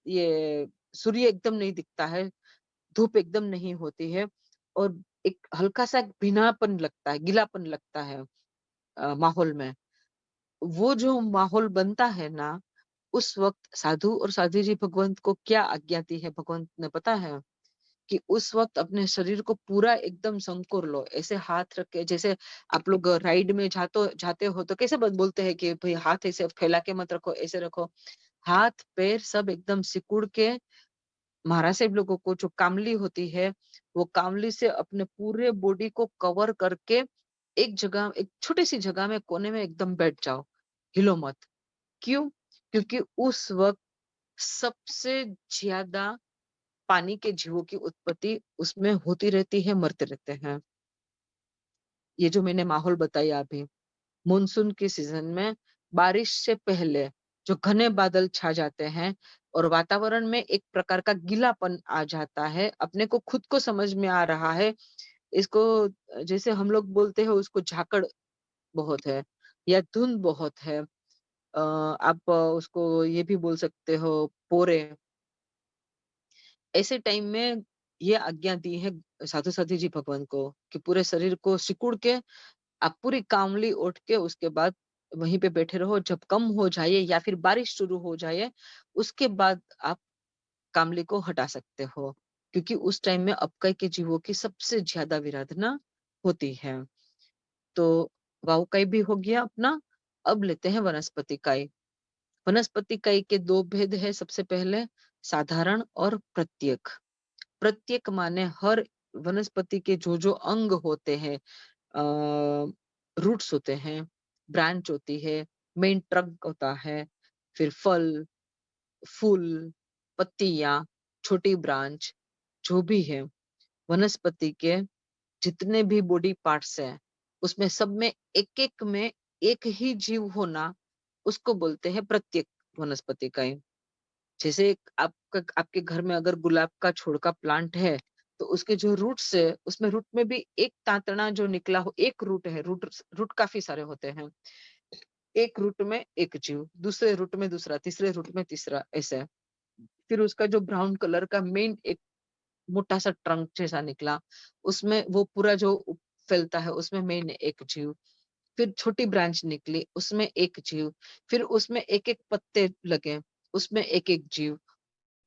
ये सूर्य एकदम नहीं दिखता है, धूप एकदम नहीं होती है और एक हल्का सा भीनापन लगता है, गीलापन लगता है माहौल में। वो जो माहौल बनता है ना, उस वक्त साधु और साध्वी जी भगवंत को क्या आज्ञा दी है भगवंत ने पता है? कि उस वक्त अपने शरीर को पूरा एकदम संकोर लो, ऐसे हाथ रख के, जैसे आप लोग राइड में जाते हो तो कैसे बोलते हैं कि भाई हाथ ऐसे फैला के मत रखो, ऐसे रखो। हाथ पैर सब एकदम सिकुड़ के, महाराज साहब लोगों को जो कामली होती है, वो कामली से अपने पूरे बॉडी को कवर करके एक जगह, एक छोटी सी जगह में कोने में एकदम बैठ जाओ, हिलो मत। क्यों? क्योंकि उस वक्त सबसे ज्यादा पानी के जीवों की उत्पत्ति उसमें होती रहती है, मरते रहते हैं। ये जो मैंने माहौल बताया अभी, मानसून के सीजन में बारिश से पहले जो घने बादल छा जाते हैं और वातावरण में एक प्रकार का गीलापन आ जाता है, अपने को खुद को समझ में आ रहा है, इसको जैसे हम लोग बोलते हैं उसको झाकड़ बहुत है या धुंध बहुत है। आप उसको ये भी बोल सकते हो पोरे। ऐसे टाइम में ये आज्ञा दी है साधु साध्वी जी भगवान को कि पूरे शरीर को सिकुड़ के आप पूरी कामली उठ के उसके बाद वहीं पे बैठे रहो। जब कम हो जाए या फिर बारिश शुरू हो जाए, उसके बाद आप कामली को हटा सकते हो, क्योंकि उस टाइम में अपकाई के जीवों की सबसे ज्यादा विराधना होती है। तो वाउकाई भी हो गया अपना। अब लेते हैं वनस्पति काई। वनस्पति काई के दो भेद है। सबसे पहले साधारण और प्रत्येक। प्रत्येक माने हर वनस्पति के जो जो अंग होते हैं, रूट्स होते हैं, ब्रांच होती है, मेन ट्रंक होता है, फिर फल, फूल, पत्तियां, छोटी ब्रांच, जो भी है वनस्पति के जितने भी बॉडी पार्ट्स हैं, उसमें सब में एक-एक में एक ही जीव होना, उसको बोलते हैं प्रत्येक वनस्पति का। जैसे आपके घर में अगर गुलाब का छोड़ का प्लांट है, तो उसके जो रूट्स है, उसमें रूट में भी एक तांतना जो निकला हो, एक रूट है, रूट रूट काफी सारे होते हैं। एक रूट में एक जीव, दूसरे रूट में दूसरा, तीसरे रूट में तीसरा, ऐसे। फिर उसका जो ब्राउन कलर का मेन एक मोटा सा ट्रंक जैसा निकला, उसमें वो पूरा जो फैलता है, उसमें मेन एक जीव। फिर छोटी ब्रांच निकली, उसमें एक जीव। फिर उसमें एक-एक पत्ते लगे, उसमें एक-एक जीव।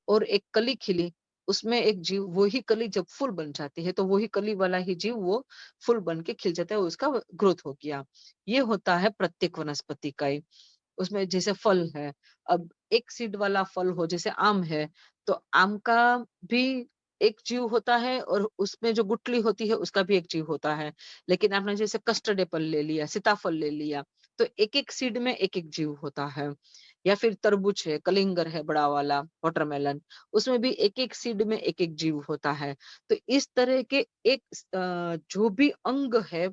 और एक कली खिली, उसमें एक जीव। वही कली जब फूल बन जाती है, तो वही कली वाला ही जीव वो फूल बन के खिल जाता है, उसका ग्रोथ हो गया। ये होता है प्रत्येक वनस्पति का ही। उसमें जैसे फल है, अब एक सीड वाला फल हो, जैसे आम है, तो आम का भी एक जीव होता है और उसमें जो गुठली होती है उसका भी एक जीव होता है। लेकिन आपने जैसे कस्टर्ड एप्पल ले लिया, सीताफल ले लिया, तो एक-एक सीड में एक-एक जीव होता है। या फिर तरबूज है, कलिंगर है बड़ा वाला, वाटरमेलन, उसमें भी एक-एक सीड में एक-एक जीव होता है। तो इस तरह के जो भी अंग है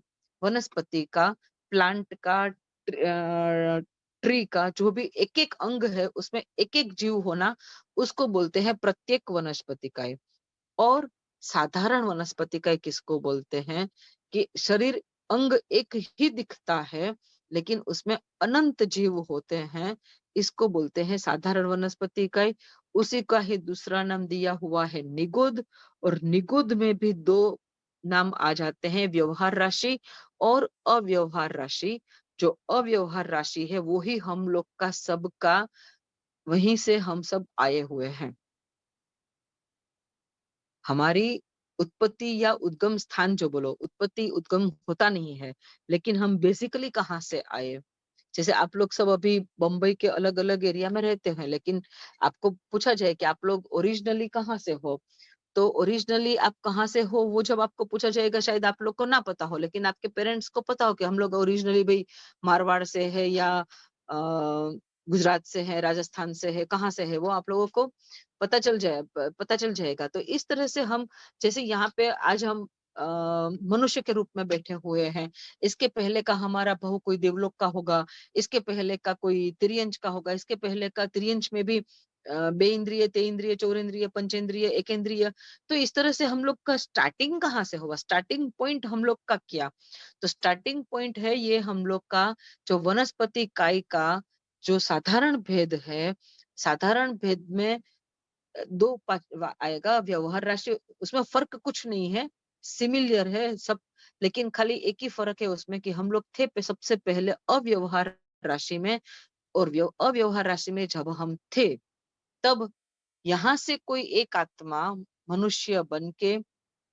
वनस्पति का, प्लांट का, ट्री का, जो भी एक-एक अंग है उसमें एक-एक जीव होना, उसको बोलते हैं प्रत्येक वनस्पतिकाय। और साधारण वनस्पतिकाय किसको बोलते हैं? कि शरीर अंग एक ही दिखता है, लेकिन उसमें अनंत जीव होते हैं, इसको बोलते हैं साधारण वनस्पति इकाई। उसी का ही दूसरा नाम दिया हुआ है निगुद। और निगुद में भी दो नाम आ जाते हैं, व्यवहार राशि और अव्यवहार राशि। जो अव्यवहार राशि है वो ही हम लोग का सबका, वहीं से हम सब आए हुए हैं। हमारी उत्पत्ति या उद्गम स्थान जो बोलो, उत्पत्ति उद्गम होता नहीं है, लेकिन हम बेसिकली कहाँ से आए। जैसे आप लोग सब अभी बम्बई के अलग अलग एरिया में रहते हैं, लेकिन आपको पूछा जाए कि आप लोग ओरिजिनली कहाँ से हो, तो ओरिजिनली आप कहाँ से हो वो जब आपको पूछा जाएगा शायद आप लोग को ना पता हो, लेकिन आपके पेरेंट्स को पता हो कि हम लोग ओरिजिनली भाई मारवाड़ से है या गुजरात से है, राजस्थान से है, कहाँ से है, वो आप लोगों को पता चल जाएगा। तो इस तरह से हम, जैसे यहाँ पे आज हम मनुष्य के रूप में बैठे हुए हैं, इसके पहले का हमारा बहु कोई देवलोक का होगा, इसके पहले का कोई तिर्यंच का होगा, इसके पहले का तिर्यंच में भी बेइंद्रिय, तेइंद्रिय, चौरेंद्रिय, पंचेंद्रिय, एकेंद्रिय। तो इस तरह से हम लोग का स्टार्टिंग कहाँ से होगा, स्टार्टिंग पॉइंट हम लोग का क्या? तो स्टार्टिंग पॉइंट है ये हम लोग का जो वनस्पति काय का जो साधारण भेद है, साधारण भेद में दो आएगा व्यवहार राशि, उसमें फर्क कुछ नहीं है, सिमिलर है सब, लेकिन खाली एक ही फर्क है उसमें कि हम लोग थे सबसे पहले अव्यवहार राशि में, और अव्यवहार राशि में जब हम थे तब यहाँ से कोई एक आत्मा मनुष्य बन के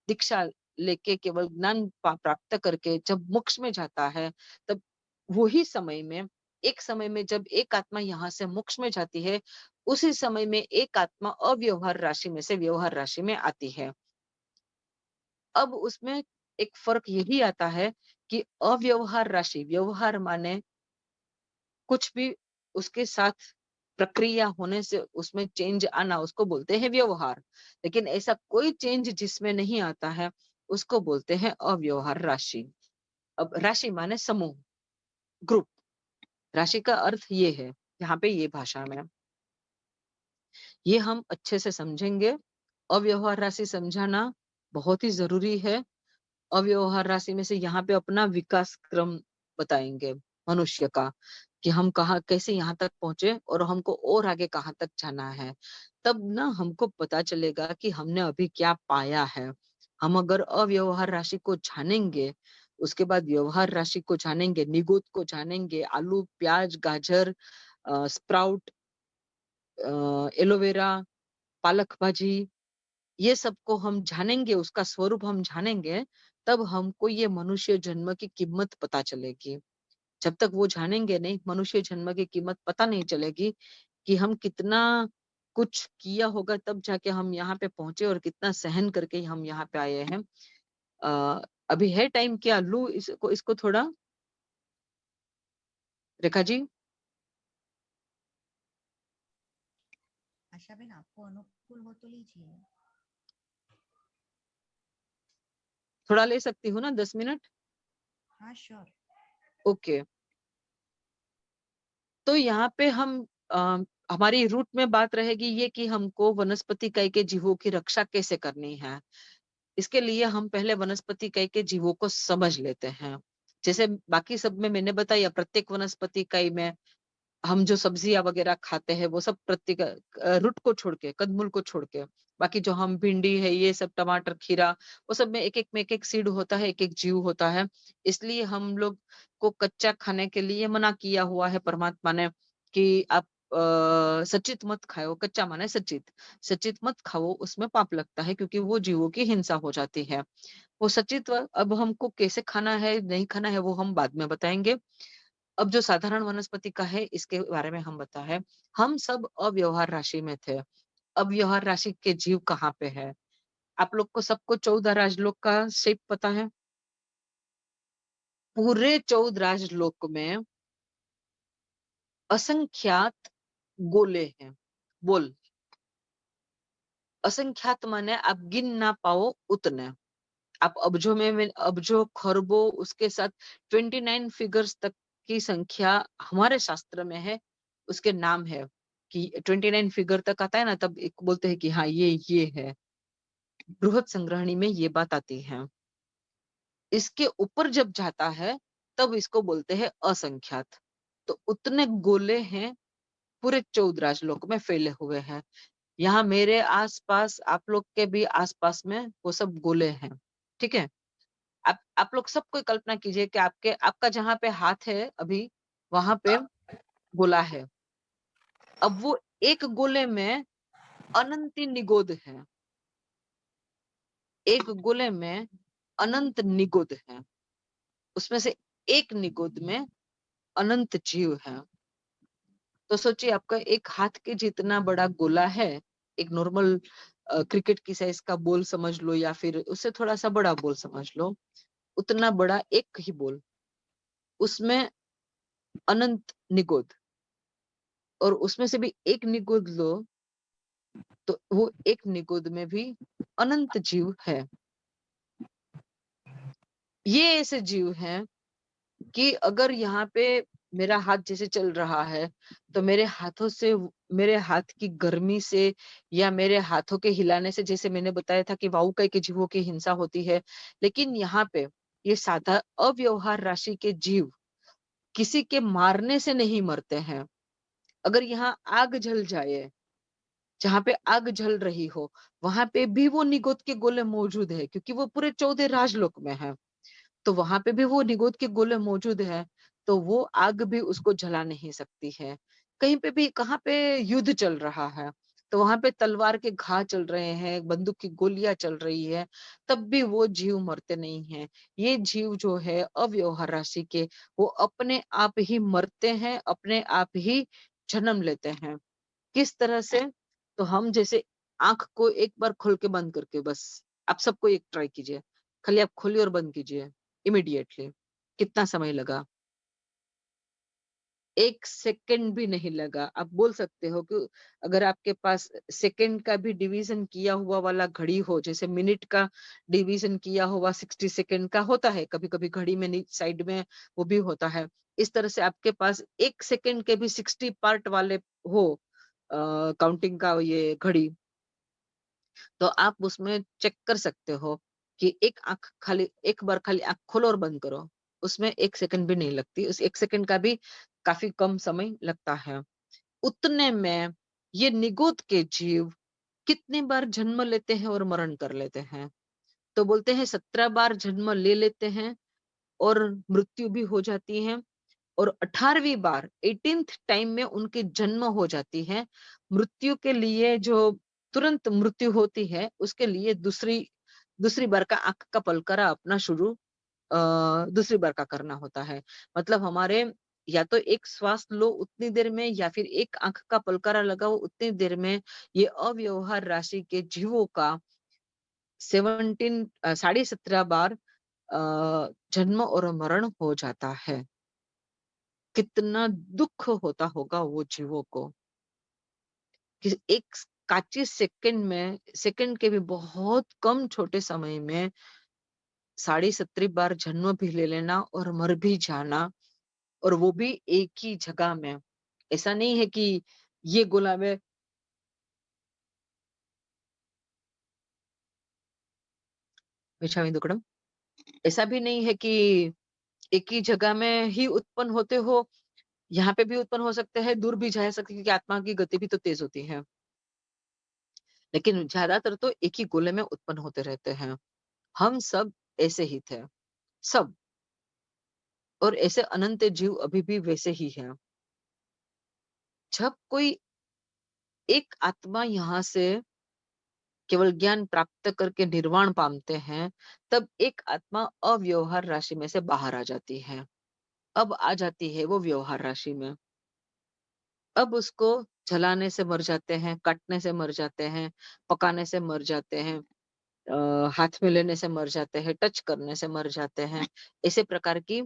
दीक्षा लेके केवल ज्ञान प्राप्त करके जब मोक्ष में जाता है, तब वही समय में, एक समय में जब एक आत्मा यहाँ से मोक्ष में जाती है, उसी समय में एक आत्मा अव्यवहार राशि में से व्यवहार राशि में आती है। अब उसमें एक फर्क यही आता है कि अव्यवहार राशि, व्यवहार माने कुछ भी उसके साथ प्रक्रिया होने से उसमें चेंज आना, उसको बोलते हैं व्यवहार। लेकिन ऐसा कोई चेंज जिसमें नहीं आता है, उसको बोलते हैं अव्यवहार राशि। अब राशि माने समूह, ग्रुप। राशि का अर्थ ये है यहाँ पे, ये भाषा में ये हम अच्छे से समझेंगे। अव्यवहार राशि समझाना बहुत ही जरूरी है। अव्यवहार राशि में से यहाँ पे अपना विकास क्रम बताएंगे मनुष्य का, कि हम कहाँ कैसे यहाँ तक पहुंचे और हमको और आगे कहाँ तक जाना है। तब ना हमको पता चलेगा कि हमने अभी क्या पाया है। हम अगर अव्यवहार राशि को जानेंगे, उसके बाद व्यवहार राशि को जानेंगे, निगोद को जानेंगे, आलू, प्याज, गाजर, स्प्राउट, एलोवेरा, पालक भाजी, ये सबको हम जानेंगे, उसका स्वरूप हम जानेंगे, तब हमको ये मनुष्य जन्म की कीमत पता चलेगी। जब तक वो जानेंगे नहीं, मनुष्य जन्म की कीमत पता नहीं चलेगी कि हम कितना कुछ किया होगा तब जाके हम यहाँ पे पहुंचे, और कितना सहन करके हम यहाँ पे आए हैं। अभी है टाइम क्या? लू इसको थोड़ा, रेखा जी। आशा बेन, आपको अनुकूल हो तो लीजिए। थोड़ा ले सकती हूँ ना, 10 मिनट? हाँ श्योर। ओके। तो यहाँ पे हम हमारी रूट में बात रहेगी ये कि हमको वनस्पति कई के जीवों की रक्षा कैसे करनी है। इसके लिए हम पहले वनस्पति कई के जीवों को समझ लेते हैं। जैसे बाकी सब में मैंने बताया, प्रत्येक वनस्पति कई में हम जो सब्जियां वगैरह खाते हैं वो सब प्रत्येक रूट को छोड़ के, कंदमूल को छोड़ के, बाकी जो हम भिंडी है, ये सब, टमाटर, खीरा, वो सब में एक एक में एक एक सीड होता है, एक एक जीव होता है। इसलिए हम लोग को कच्चा खाने के लिए मना किया हुआ है परमात्मा ने कि आप सचित मत खाओ। कच्चा माने सचित, सचित मत खाओ, उसमें पाप लगता है क्योंकि वो जीवों की हिंसा हो जाती है। वो सचित अब हमको कैसे खाना है, नहीं खाना है, वो हम बाद में बताएंगे। अब जो साधारण वनस्पति का है इसके बारे में हम बता है। हम सब अव्यवहार राशि में थे। अव्यवहार राशि के जीव कहाँ पे है? आप लोग को सबको 14 राजलोक का शेप पता है? पूरे 14 राजलोक में असंख्यात गोले हैं। बोल, असंख्यात माने आप गिन ना पाओ उतने। आप अब्जों में अब्जों, खरबों, उसके साथ 29 फिगर्स तक की संख्या हमारे शास्त्र में है। उसके नाम है कि 29 फिगर तक आता है ना, तब एक बोलते हैं कि हाँ ये है। बृहद संग्रहणी में ये बात आती है। इसके ऊपर जब जाता है तब इसको बोलते हैं असंख्यात। तो उतने गोले हैं पूरे 14 राजलोक में फैले हुए हैं। यहाँ मेरे आसपास, आप लोग के भी आसपास में वो सब गोले हैं। ठीक है? आप लोग सब कोई कल्पना कीजिए कि आपका जहाँ पे हाथ है अभी, वहां पे गोला है। अब वो एक गोले में अनंत निगोद है। एक गोले में अनंत निगोद है। उसमें से एक निगोद में अनंत जीव है। तो सोचिए, आपका एक हाथ के जितना बड़ा गोला है, एक नॉर्मल क्रिकेट की साइज का बॉल समझ लो, या फिर उससे थोड़ा सा बड़ा बॉल समझ लो, उतना बड़ा एक ही बॉल, उसमें अनंत निगोद, और उसमें से भी एक निगुद लो तो वो एक निगुद में भी अनंत जीव है। ये ऐसे जीव हैं कि अगर यहाँ पे मेरा हाथ जैसे चल रहा है तो मेरे हाथों से मेरे हाथ की गर्मी से या मेरे हाथों के हिलाने से, जैसे मैंने बताया था कि वाउकाई के जीवों की हिंसा होती है, लेकिन यहाँ पे ये साधा अव्यवहार राशि के जीव किसी के मारने से नहीं मरते हैं। अगर यहाँ आग जल जाए, जहाँ पे आग जल रही हो, वहां पे भी वो निगोद के गोले मौजूद है, क्योंकि वो पूरे 14 राजलोक में है। तो वहां पे भी वो निगोद के गोले मौजूद है, तो वो आग भी उसको जला नहीं सकती है। कहीं पे भी कहाँ पे युद्ध चल रहा है तो वहां पे तलवार के घा चल रहे हैं, बंदूक की गोलियां चल रही है, तब भी वो जीव मरते नहीं हैं। ये जीव जो है अव्यवहार राशि के, वो अपने आप ही मरते हैं, अपने आप ही जन्म लेते हैं। किस तरह से? तो हम जैसे आंख को एक बार खोल के बंद करके, बस आप सबको एक ट्राई कीजिए, खाली आप खोलिए और बंद कीजिए इमीडिएटली। कितना समय लगा? 1 सेकंड भी नहीं लगा। आप बोल सकते हो कि अगर आपके पास सेकंड का भी डिवीजन किया हुआ वाला घड़ी हो, जैसे मिनट का डिवीजन किया हुआ 60 सेकंड का होता है, कभी-कभी घड़ी में साइड में वो भी होता है। इस तरह से आपके पास 1 सेकंड के भी 60 पार्ट वाले हो काउंटिंग का ये घड़ी, तो आप उसमें चेक कर सकते हो कि एक बार खाली आँख खोलो और बंद करो। उसमें 1 सेकंड भी नहीं लगती। उस 1 सेकंड का भी काफ़ी कम समय लगता है। उतने में ये निगुत के जीव कितनी बार जन्म लेते हैं और मरण कर लेते हैं। तो बोलते हैं 17 बार जन्म ले लेते हैं और मृत्यु भी हो जाती है, और 18वीं बार 18th टाइम में उनकी जन्म हो जाती है। मृत्यु के लिए जो तुरंत मृत्यु होती है, उसके लिए दूसरी दूसरी बार का आँख का पलकरा अपना शुरू दूसरी बार का करना होता है। मतलब हमारे या तो एक श्वास लो उतनी देर में, या फिर एक आँख का पलकरा लगाओ उतनी देर में, ये अव्यवहार राशि के जीवों का 17 17.5 बार जन्म और मरण हो जाता है। कितना दुःख होता होगा वो जीवों को कि एक काची सेकंड में, सेकंड के भी बहुत कम छोटे समय में 17.5 बार जन्म भी ले लेना और मर भी जाना, और वो भी एक ही जगह में। ऐसा नहीं है कि ये गोला में दुकड़म, ऐसा भी नहीं है कि एक ही जगह में ही उत्पन्न होते हो, यहाँ पे भी उत्पन्न हो सकते हैं, दूर भी जा सकते हैं, क्योंकि आत्मा की गति भी तो तेज होती है। लेकिन ज्यादातर तो एक ही गोले में उत्पन्न होते रहते हैं। हम सब ऐसे ही थे, सब, और ऐसे अनंत जीव अभी भी वैसे ही हैं। जब कोई एक आत्मा यहाँ से केवल ज्ञान प्राप्त करके निर्वाण पाते हैं, तब एक आत्मा अव्यवहार राशि में से बाहर आ जाती है। अब आ जाती है वो व्यवहार राशि में। अब उसको जलाने से मर जाते हैं, काटने से मर जाते हैं, पकाने से मर जाते हैं, हाथ में लेने से मर जाते हैं, टच करने से मर जाते हैं। ऐसे प्रकार की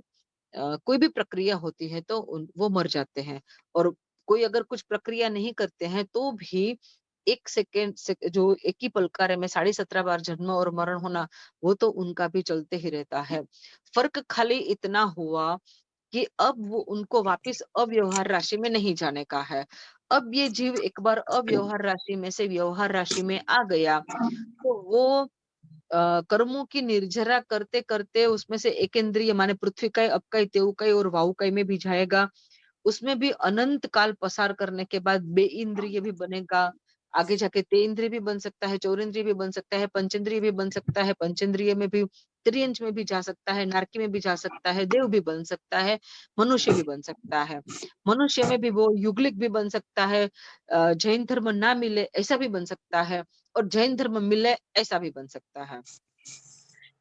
कोई भी प्रक्रिया होती है तो वो मर जाते हैं। और कोई अगर कुछ प्रक्रिया नहीं करते हैं तो भी 1 सेकंड से जो एक ही पलकारे में 17.5 बार जन्म और मरण होना, वो तो उनका भी चलते ही रहता है। फ़र्क खाली इतना हुआ कि अब वो उनको वापस अव्यवहार राशि में नहीं जाने का है। अब ये जीव एक बार अव्यवहार राशि में से व्यवहार राशि में आ गया, तो वो कर्मों की निर्जरा करते-करते उसमें से एक इंद्रिय माने पृथ्वीकाय, अपकाय, तेऊकाय और वायुकाय में भी जाएगा। उसमें भी अनंत काल पसार करने के बाद बेइंद्रिय भी बनेगा। आगे जाके तेइंद्रिय भी बन सकता है, चौरिंद्रिय भी बन सकता है, पंचेंद्रिय भी बन सकता है, पंचेंद्रिय में भी त्रियंच में भी जा सकता है, नारकी में भी जा सकता है, देव भी बन सकता है, मनुष्य भी बन सकता है। मनुष्य में भी वो युगलिक भी बन सकता है, जैन धर्म ना मिले ऐसा भी बन सकता है, और जैन धर्म मिले ऐसा भी बन सकता है।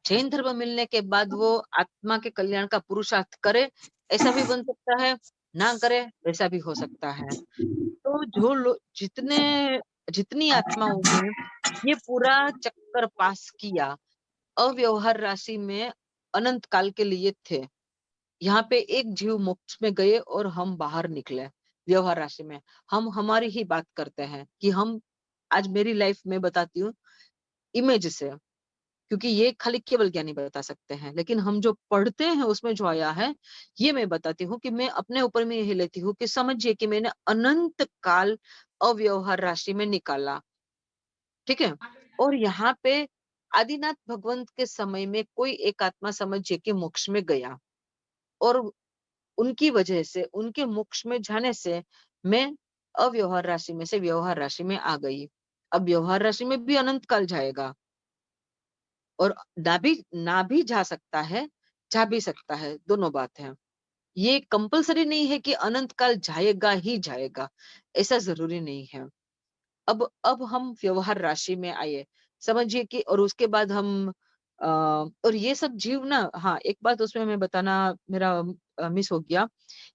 जैन धर्म मिलने के बाद वो आत्मा के कल्याण का पुरुषार्थ करे, ऐसा भी बन सकता है, ना करे वैसा भी हो सकता है। तो जो लोग जितनी आत्माओं ने ये पूरा चक्कर पास किया, अव्यवहार राशि में अनंत काल के लिए थे। यहाँ पे एक जीव मोक्ष में गए और हम बाहर निकले। व्यवहार राशि में हम हमारी ही बात करते हैं कि हम आज मेरी लाइफ में बताती हूँ इमेज से, क्योंकि ये खाली केवल ज्ञानी बता सकते हैं, लेकिन हम जो पढ़ते हैं उसमें जो आया है ये मैं बताती हूँ कि मैं अपने ऊपर में यही लेती हूँ कि समझिए कि मैंने अनंत काल अव्यवहार राशि में निकाला, ठीक है। और यहाँ पे आदिनाथ भगवंत के समय में कोई एक आत्मा समझिए कि मोक्ष में गया, और उनकी वजह से उनके मोक्ष में जाने से मैं अव्यवहार राशि में से व्यवहार राशि में आ गई। अब व्यवहार राशि में भी अनंत काल जाएगा, और ना भी जा सकता है, जा भी सकता है, दोनों बात है। ये कंपल्सरी नहीं है कि अनंत काल जाएगा ही जाएगा, ऐसा जरूरी नहीं है। अब हम व्यवहार राशि में आए, समझिए कि, और उसके बाद हम और ये सब जीव ना, हाँ एक बात उसमें मैं बताना मेरा मिस हो गया,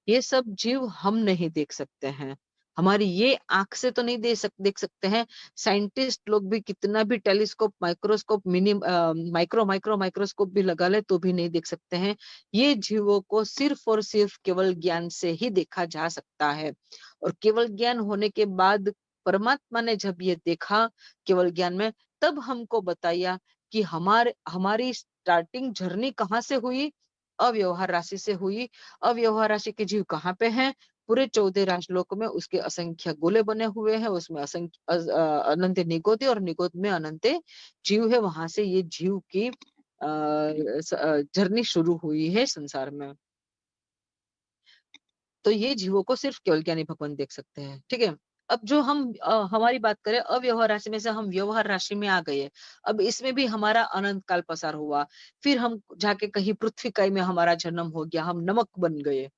ये सब जीव हम नहीं देख सकते हैं, हमारी ये आंख से तो नहीं देख सकते हैं। साइंटिस्ट लोग भी कितना भी टेलीस्कोप, माइक्रोस्कोप, मिनी माइक्रोस्कोप भी लगा ले तो भी नहीं देख सकते हैं। ये जीवों को सिर्फ और सिर्फ केवल ज्ञान से ही देखा जा सकता है, और केवल ज्ञान होने के बाद परमात्मा ने जब ये देखा केवल ज्ञान में, तब हमको बताया कि हमारी स्टार्टिंग जर्नी कहाँ से हुई, अव्यवहार राशि से हुई। अव्यवहार राशि के जीव कहाँ पे हैं, पूरे 14 राजलोक में उसके असंख्य गोले बने हुए हैं, उसमें अनंत निगोद है, और निगोद में अनंत जीव है, वहां से ये जीव की जर्नी शुरू हुई है संसार में। तो ये जीवों को सिर्फ केवल ज्ञानी भगवान देख सकते हैं, ठीक है। अब जो हम हमारी बात करें अव्यवहार राशि में से हम व्यवहार राशि में आ गए, अब इसमें भी हमारा अनंत काल पसार हुआ, फिर हम जाके कहीं पृथ्वी काई में हमारा जन्म हो गया, हम नमक बन गए,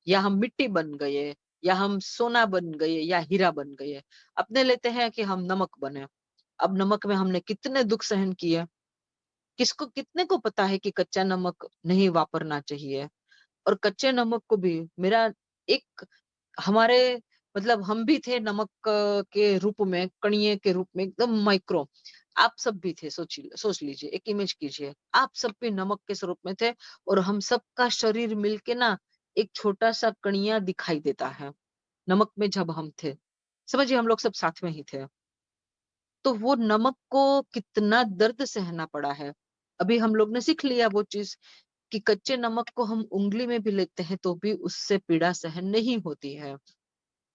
या हम मिट्टी बन गए, या हम सोना बन गए, या हीरा बन गए। अपने लेते हैं कि हम नमक बने। अब नमक में हमने कितने दुख सहन किए, कितने को पता है कि कच्चा नमक नहीं वापरना चाहिए, और कच्चे नमक को भी मेरा एक हमारे मतलब हम भी थे नमक के रूप में, कणिये के रूप में, एकदम माइक्रो। आप सब भी थे, सोच लीजिए, एक इमेज कीजिए, आप सब भी नमक के स्वरूप में थे, और हम सबका शरीर मिलके ना एक छोटा सा कणिया दिखाई देता है नमक में जब हम थे। समझिए हम लोग सब साथ में ही थे। तो वो नमक को कितना दर्द सहना पड़ा है। अभी हम लोग ने सीख लिया वो चीज कि कच्चे नमक को हम उंगली में भी लेते हैं तो भी उससे पीड़ा सहन नहीं होती है।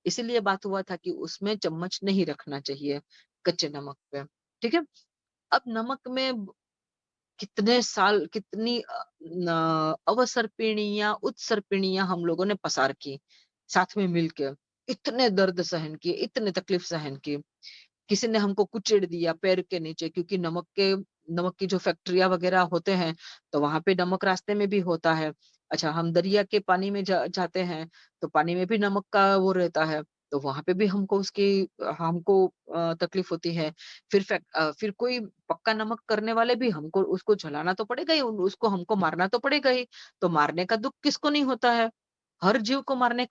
इसीलिए बात हुआ था कि उसमें चम्मच नहीं रखना चाहिए कच्चे नमक पे, ठीक है। अब नमक में कितने साल, कितनी अवसर्पिणियां उत्सर्पिणियां हम लोगों ने पसार की साथ में मिलके, इतने दर्द सहन किए, इतने तकलीफ सहन की। किसी ने हमको कुचेड़ दिया पैर के नीचे, क्योंकि नमक की जो फैक्ट्रिया वगैरह होते हैं, तो वहां पे नमक रास्ते में भी होता है। अच्छा, हम दरिया के पानी में जाते हैं, तो पानी में भी नमक का वो रहता है, तो वहां पे भी हमको तकलीफ होती है। फिर कोई पक्का नमक करने वाले भी हमको उसको जलाना तो पड़ेगा ही, उसको हमको मारना तो पड़ेगा ही। तो मारने का दुख किसको नहीं होता है, हर जीव को मरने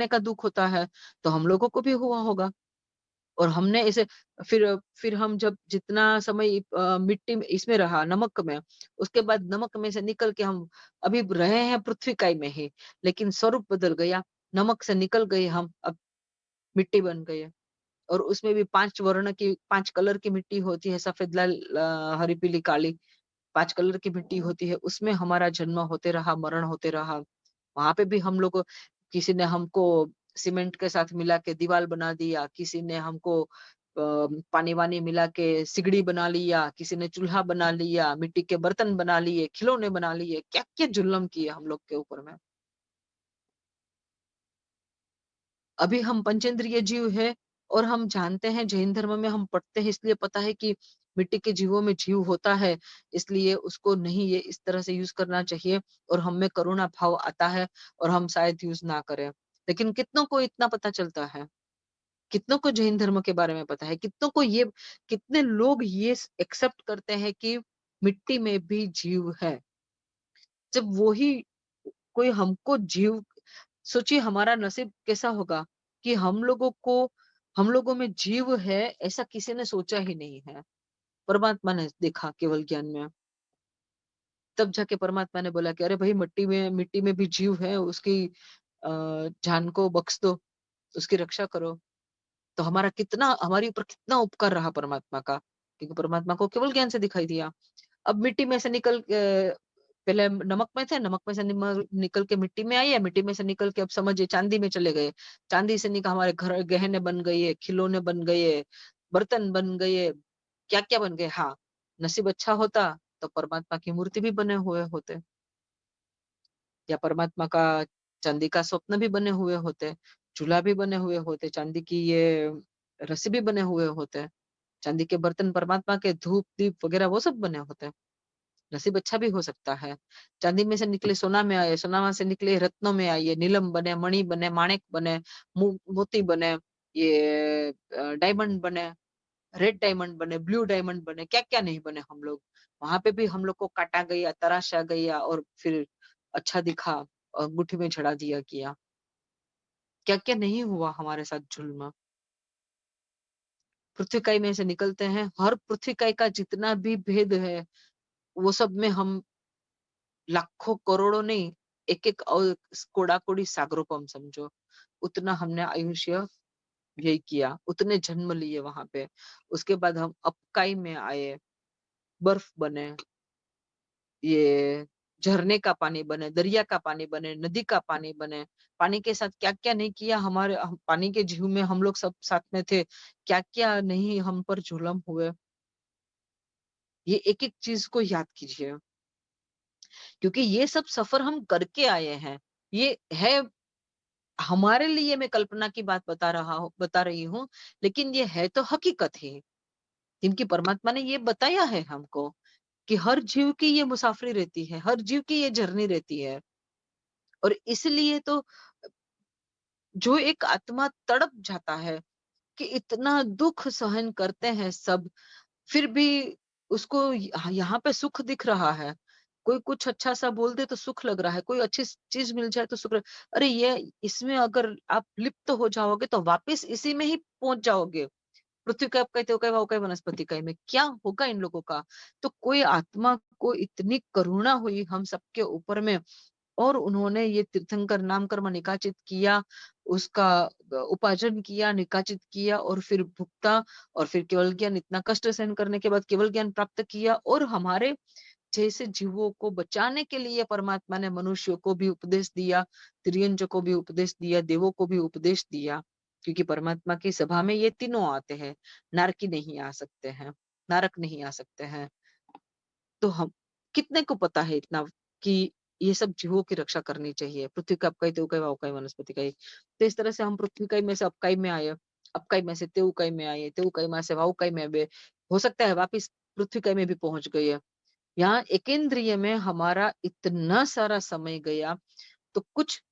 का दुख होता है, तो हम लोगों को भी हुआ होगा। और हमने इसे फिर हम जब जितना समय मिट्टी में इसमें रहा नमक में, उसके बाद नमक में से निकल के हम अभी रहे हैं पृथ्वी काई में ही, लेकिन स्वरूप बदल गया, नमक से निकल गए हम, अब मिट्टी बन गए। और उसमें भी 5 कलर की मिट्टी होती है, सफेद, लाल, हरी, पीली, काली, 5 कलर की मिट्टी होती है, उसमें हमारा जन्म होते रहा, मरण होते रहा। वहां पे भी हम लोग, किसी ने हमको सीमेंट के साथ मिला के दीवार बना दिया, किसी ने हमको पानी वानी मिला के सिगड़ी बना लिया, किसी ने चूल्हा बना लिया, मिट्टी के बर्तन बना लिए, खिलौने बना लिए, क्या क्या जुल्म किए हम लोग के ऊपर में। अभी हम पंचेंद्रिय जीव है, और हम जानते हैं जैन धर्म में हम पढ़ते हैं, इसलिए पता है कि मिट्टी के जीवों में जीव होता है, इसलिए उसको नहीं ये इस तरह से यूज करना चाहिए, और हम में करुणा भाव आता है, और हम शायद यूज ना करें। लेकिन कितनों को इतना पता चलता है, कितनों को जैन धर्म के बारे में पता है, कितने लोग ये एक्सेप्ट करते हैं कि मिट्टी में भी जीव है। जब वही कोई हमको जीव, सोचिए हमारा नसीब कैसा होगा कि हम लोगों में जीव है, ऐसा किसी ने सोचा ही नहीं है। परमात्मा ने देखा केवल ज्ञान में, तब जाके परमात्मा ने बोला कि अरे भाई, मिट्टी में भी जीव है, उसकी जान को बख्श दो। उसकी रक्षा करो। तो हमारा कितना, हमारे ऊपर कितना उपकार रहा परमात्मा का, क्योंकि परमात्मा को केवल ज्ञान से दिखाई दिया। अब मिट्टी में से निकल पहले नमक में थे, नमक में से निकल के मिट्टी में आई है, मिट्टी में से निकल के अब समझिए चांदी में चले गए। चांदी से निकल हमारे घर गहने बन गए, खिलौने बन गए, बर्तन बन गए, क्या-क्या बन गए। हाँ, नसीब अच्छा होता तो परमात्मा की मूर्ति भी बने हुए होते, या परमात्मा का चांदी का स्वप्न भी बने हुए होते, चूल्हा भी बने हुए होते, चांदी की ये रस्सी भी बने हुए होते, चांदी के बर्तन परमात्मा के धूप, दीप वगैरह वो सब बने होते। नसीब अच्छा भी हो सकता है। चांदी में से निकले सोना में आए, सोना से निकले रत्नों में आइए, नीलम बने, मणि बने, माणिक बने, मोती बने, ये डायमंड बने, रेड डायमंड बने, ब्लू डायमंड बने, क्या-क्या नहीं बने हम लोग। वहां पे भी हम लोग को काटा गया, तराशा गया और फिर अच्छा दिखा और अंगूठी में चढ़ा दिया किया। क्या-क्या नहीं हुआ हमारे साथ जुल्म। पृथ्वी इकाई में से निकलते हैं, हर पृथ्वी इकाई का जितना भी भेद है, वो सब में हम लाखों करोड़ों नहीं, एक-एक कोड़ा-कोड़ी सागरों को हम समझो, उतना हमने आयुष्य व्यय किया, उतने जन्म लिए वहां पे। उसके बाद हम अपकाई में आए, बर्फ बने, ये झरने का पानी बने, दरिया का पानी बने, नदी का पानी बने। पानी के साथ क्या-क्या नहीं किया, हमारे पानी के जीव में हम लोग सब साथ में थे, क्या-क्या नहीं हम पर जुल्म हुए। ये एक-एक चीज को याद कीजिए, क्योंकि ये सब सफर हम करके आए हैं। ये है हमारे लिए, मैं कल्पना की बात बता रही हूँ, लेकिन ये है तो हकीकत ही, क्योंकि परमात्मा ने ये बताया है हमको कि हर जीव की ये मुसाफरी रहती है, हर जीव की ये जर्नी रहती है। और इसलिए तो जो एक आत्मा तड़प जाता है कि इतना दुख सहन करते हैं सब, फिर भी उसको यहाँ पे सुख दिख रहा है। कोई कुछ अच्छा सा बोल दे तो सुख लग रहा है, कोई अच्छी चीज मिल जाए तो सुख अरे ये इसमें अगर आप लिप्त हो जाओगे तो वापस इसी में ही पहुंच जाओगे। पृथ्वी का कहते हो कई वनस्पति कई में क्या होगा इन लोगों का। तो कोई आत्मा को इतनी करुणा हुई हम सबके ऊपर में, और उन्होंने ये तीर्थंकर नाम कर्म निकाचित किया, उसका उपार्जन किया, निकाचित किया और फिर भुगता, और फिर केवल ज्ञान, इतना कष्ट सहन करने के बाद केवल ज्ञान प्राप्त किया। और हमारे जैसे जीवों को बचाने के लिए परमात्मा ने मनुष्यों को भी उपदेश दिया, त्रियंज को भी उपदेश दिया, देवों को भी उपदेश दिया, क्योंकि परमात्मा की सभा में ये तीनों आते हैं, नारकी नहीं आ सकते हैं, नारक नहीं आ सकते हैं। तो हम कितने को पता है इतना कि ये सब जीवों की रक्षा करनी चाहिए। पृथ्वी का अपकाई, तेउकाई, वाउकाई, वनस्पति काई। तो इस तरह से हम पृथ्वी काई में से अपकाई में आए, अपकाई में से तेउकाई में आए, तेउकाई में से वाउकाई में भी हो सकता है वापिस पृथ्वी काई में भी पहुंच गए। यहाँ एकेंद्रिय में हमारा इतना सारा समय गया, तो कुछ,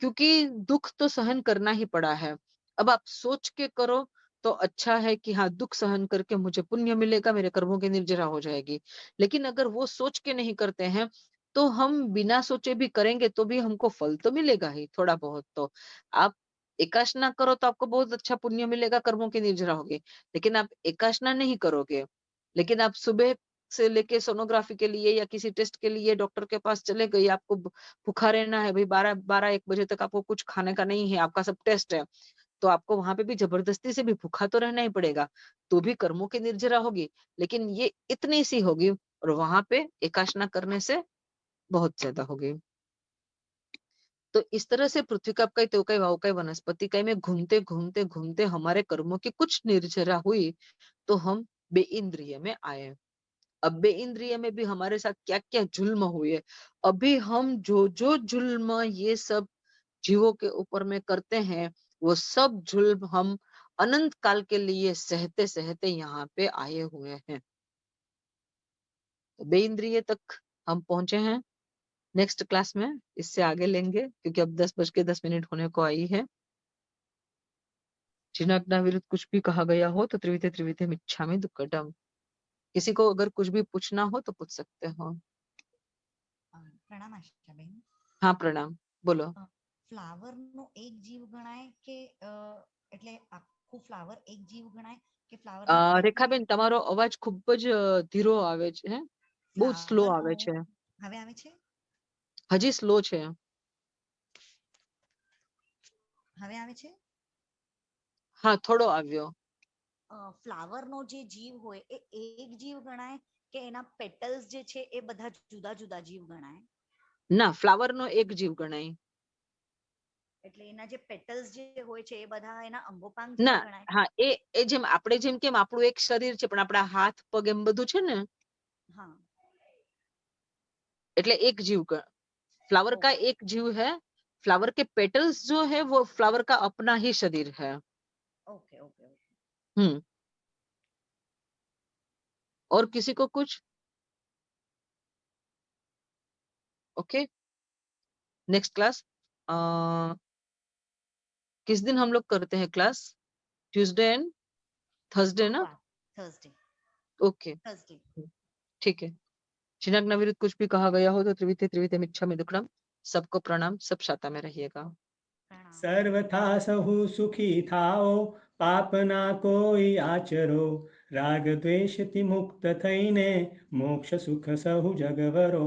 क्योंकि दुख तो सहन करना ही पड़ा है। अब आप सोच के करो तो अच्छा है कि हाँ, दुख सहन करके मुझे पुण्य मिलेगा, मेरे कर्मों की निर्जरा हो जाएगी। लेकिन अगर वो सोच के नहीं करते हैं, तो हम बिना सोचे भी करेंगे तो भी हमको फल तो मिलेगा ही थोड़ा बहुत तो। आप एकाशना करो तो आपको बहुत अच्छा पुण्य मिलेगा, कर्मों की निर्जरा होगी। लेकिन आप एकाशना नहीं करोगे, लेकिन आप सुबह से लेके सोनोग्राफी के लिए या किसी टेस्ट के लिए डॉक्टर के पास चले गए, आपको भूखा रहना है भाई, 12-1 बजे तक आपको कुछ खाने का नहीं है, आपका सब टेस्ट है, तो आपको वहां पे भी जबरदस्ती से भी भूखा तो रहना ही पड़ेगा, तो भी कर्मों की निर्जरा होगी, लेकिन ये इतनी सी होगी, और वहां पे एकाशना करने से बहुत ज्यादा होगी। तो इस तरह से पृथ्वी का कई त्योकई वावकई वनस्पति कई में घूमते घूमते घूमते हमारे कर्मों की कुछ निर्जरा हुई, तो हम बेइंद्रिय में आए। अब बेइंद्रिय में भी हमारे साथ क्या क्या जुल्म हुए, अभी हम जो जो जुल्म ये सब जीवों के ऊपर में करते हैं, वो सब जुल्म हम अनंत काल के लिए सहते सहते यहाँ पे आए हुए हैं। तो बेइंद्रिय तक हम पहुंचे हैं। नेक्स्ट क्लास में इससे आगे लेंगे, क्योंकि अब 10:10 होने को आई है। जिनाज्ञा विरुद्ध कुछ भी कहा गया हो तो त्रिविधे त्रिविधे मिच्छामि दुक्कडम। किसी को अगर कुछ भी पूछना हो तो पूछ सकते हो। પ્રણામ આશાબેન. हाँ प्रणाम, बोलो। ફ્લાવર નો એક જીવ ગણાય કે એટલે આખું ફ્લાવર એક જીવ ગણાય કે ફ્લાવર ના અલગ રેખાબેન તમારો અવાજ ખૂબ જ ધીરો આવે છે, બહુ સ્લો ફ્લાવર આવે છે, હવે આવે છે? હજી સ્લો છે। હવે આવે છે? હા થોડો આવ્યો. ફ્લાવર નો જે જીવ હોય એ એક જીવ ગણાય કે એના પેટલ્સ જે છે એ બધા જુદા જુદા જીવ ગણાય? ના, ફ્લાવર નો એક જીવ ગણાય. એટલે એના જે પેટલ્સ જે હોય છે એ બધા એના અંગોપાંગ ના, જેવા ગણાય? હા એ જેમ આપણે જેમ કેમ આપણું એક શરીર છે પણ આપણા હાથ પગ એમ બધું છે ને, हाँ એટલે એક जीव का फ्लावर का ओके एक जीव है. फ्लावर के पेटल्स जो है वो फ्लावर का अपना ही शरीर है. ओके ओके ओके हम्म. और किसी को कुछ? Okay, next class. किस दिन हम लोग करते हैं क्लास? ट्यूसडे एंड थर्सडे ना? गुरुवार थर्सडे ओके, थर्सडे ठीक है. शिनाज्ञा विरुद्ध कुछ भी कहा गया हो तो त्रिविधे त्रिविधे मिच्छामि दुक्कडम. सबको प्रणाम, सब शाता में रहिएगा. प्रणाम सर्वथा सहु सुखी थाओ, पाप ना कोई आचरो, राग द्वेषति मुक्त थईने, मोक्ष सुख सहु जगवरो.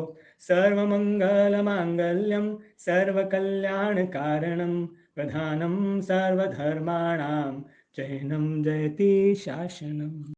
सर्वमंगल मांगल्यम सर्व कल्याण कारणम, प्रधानम सर्वधर्माणाम जैनम जयति शासनम.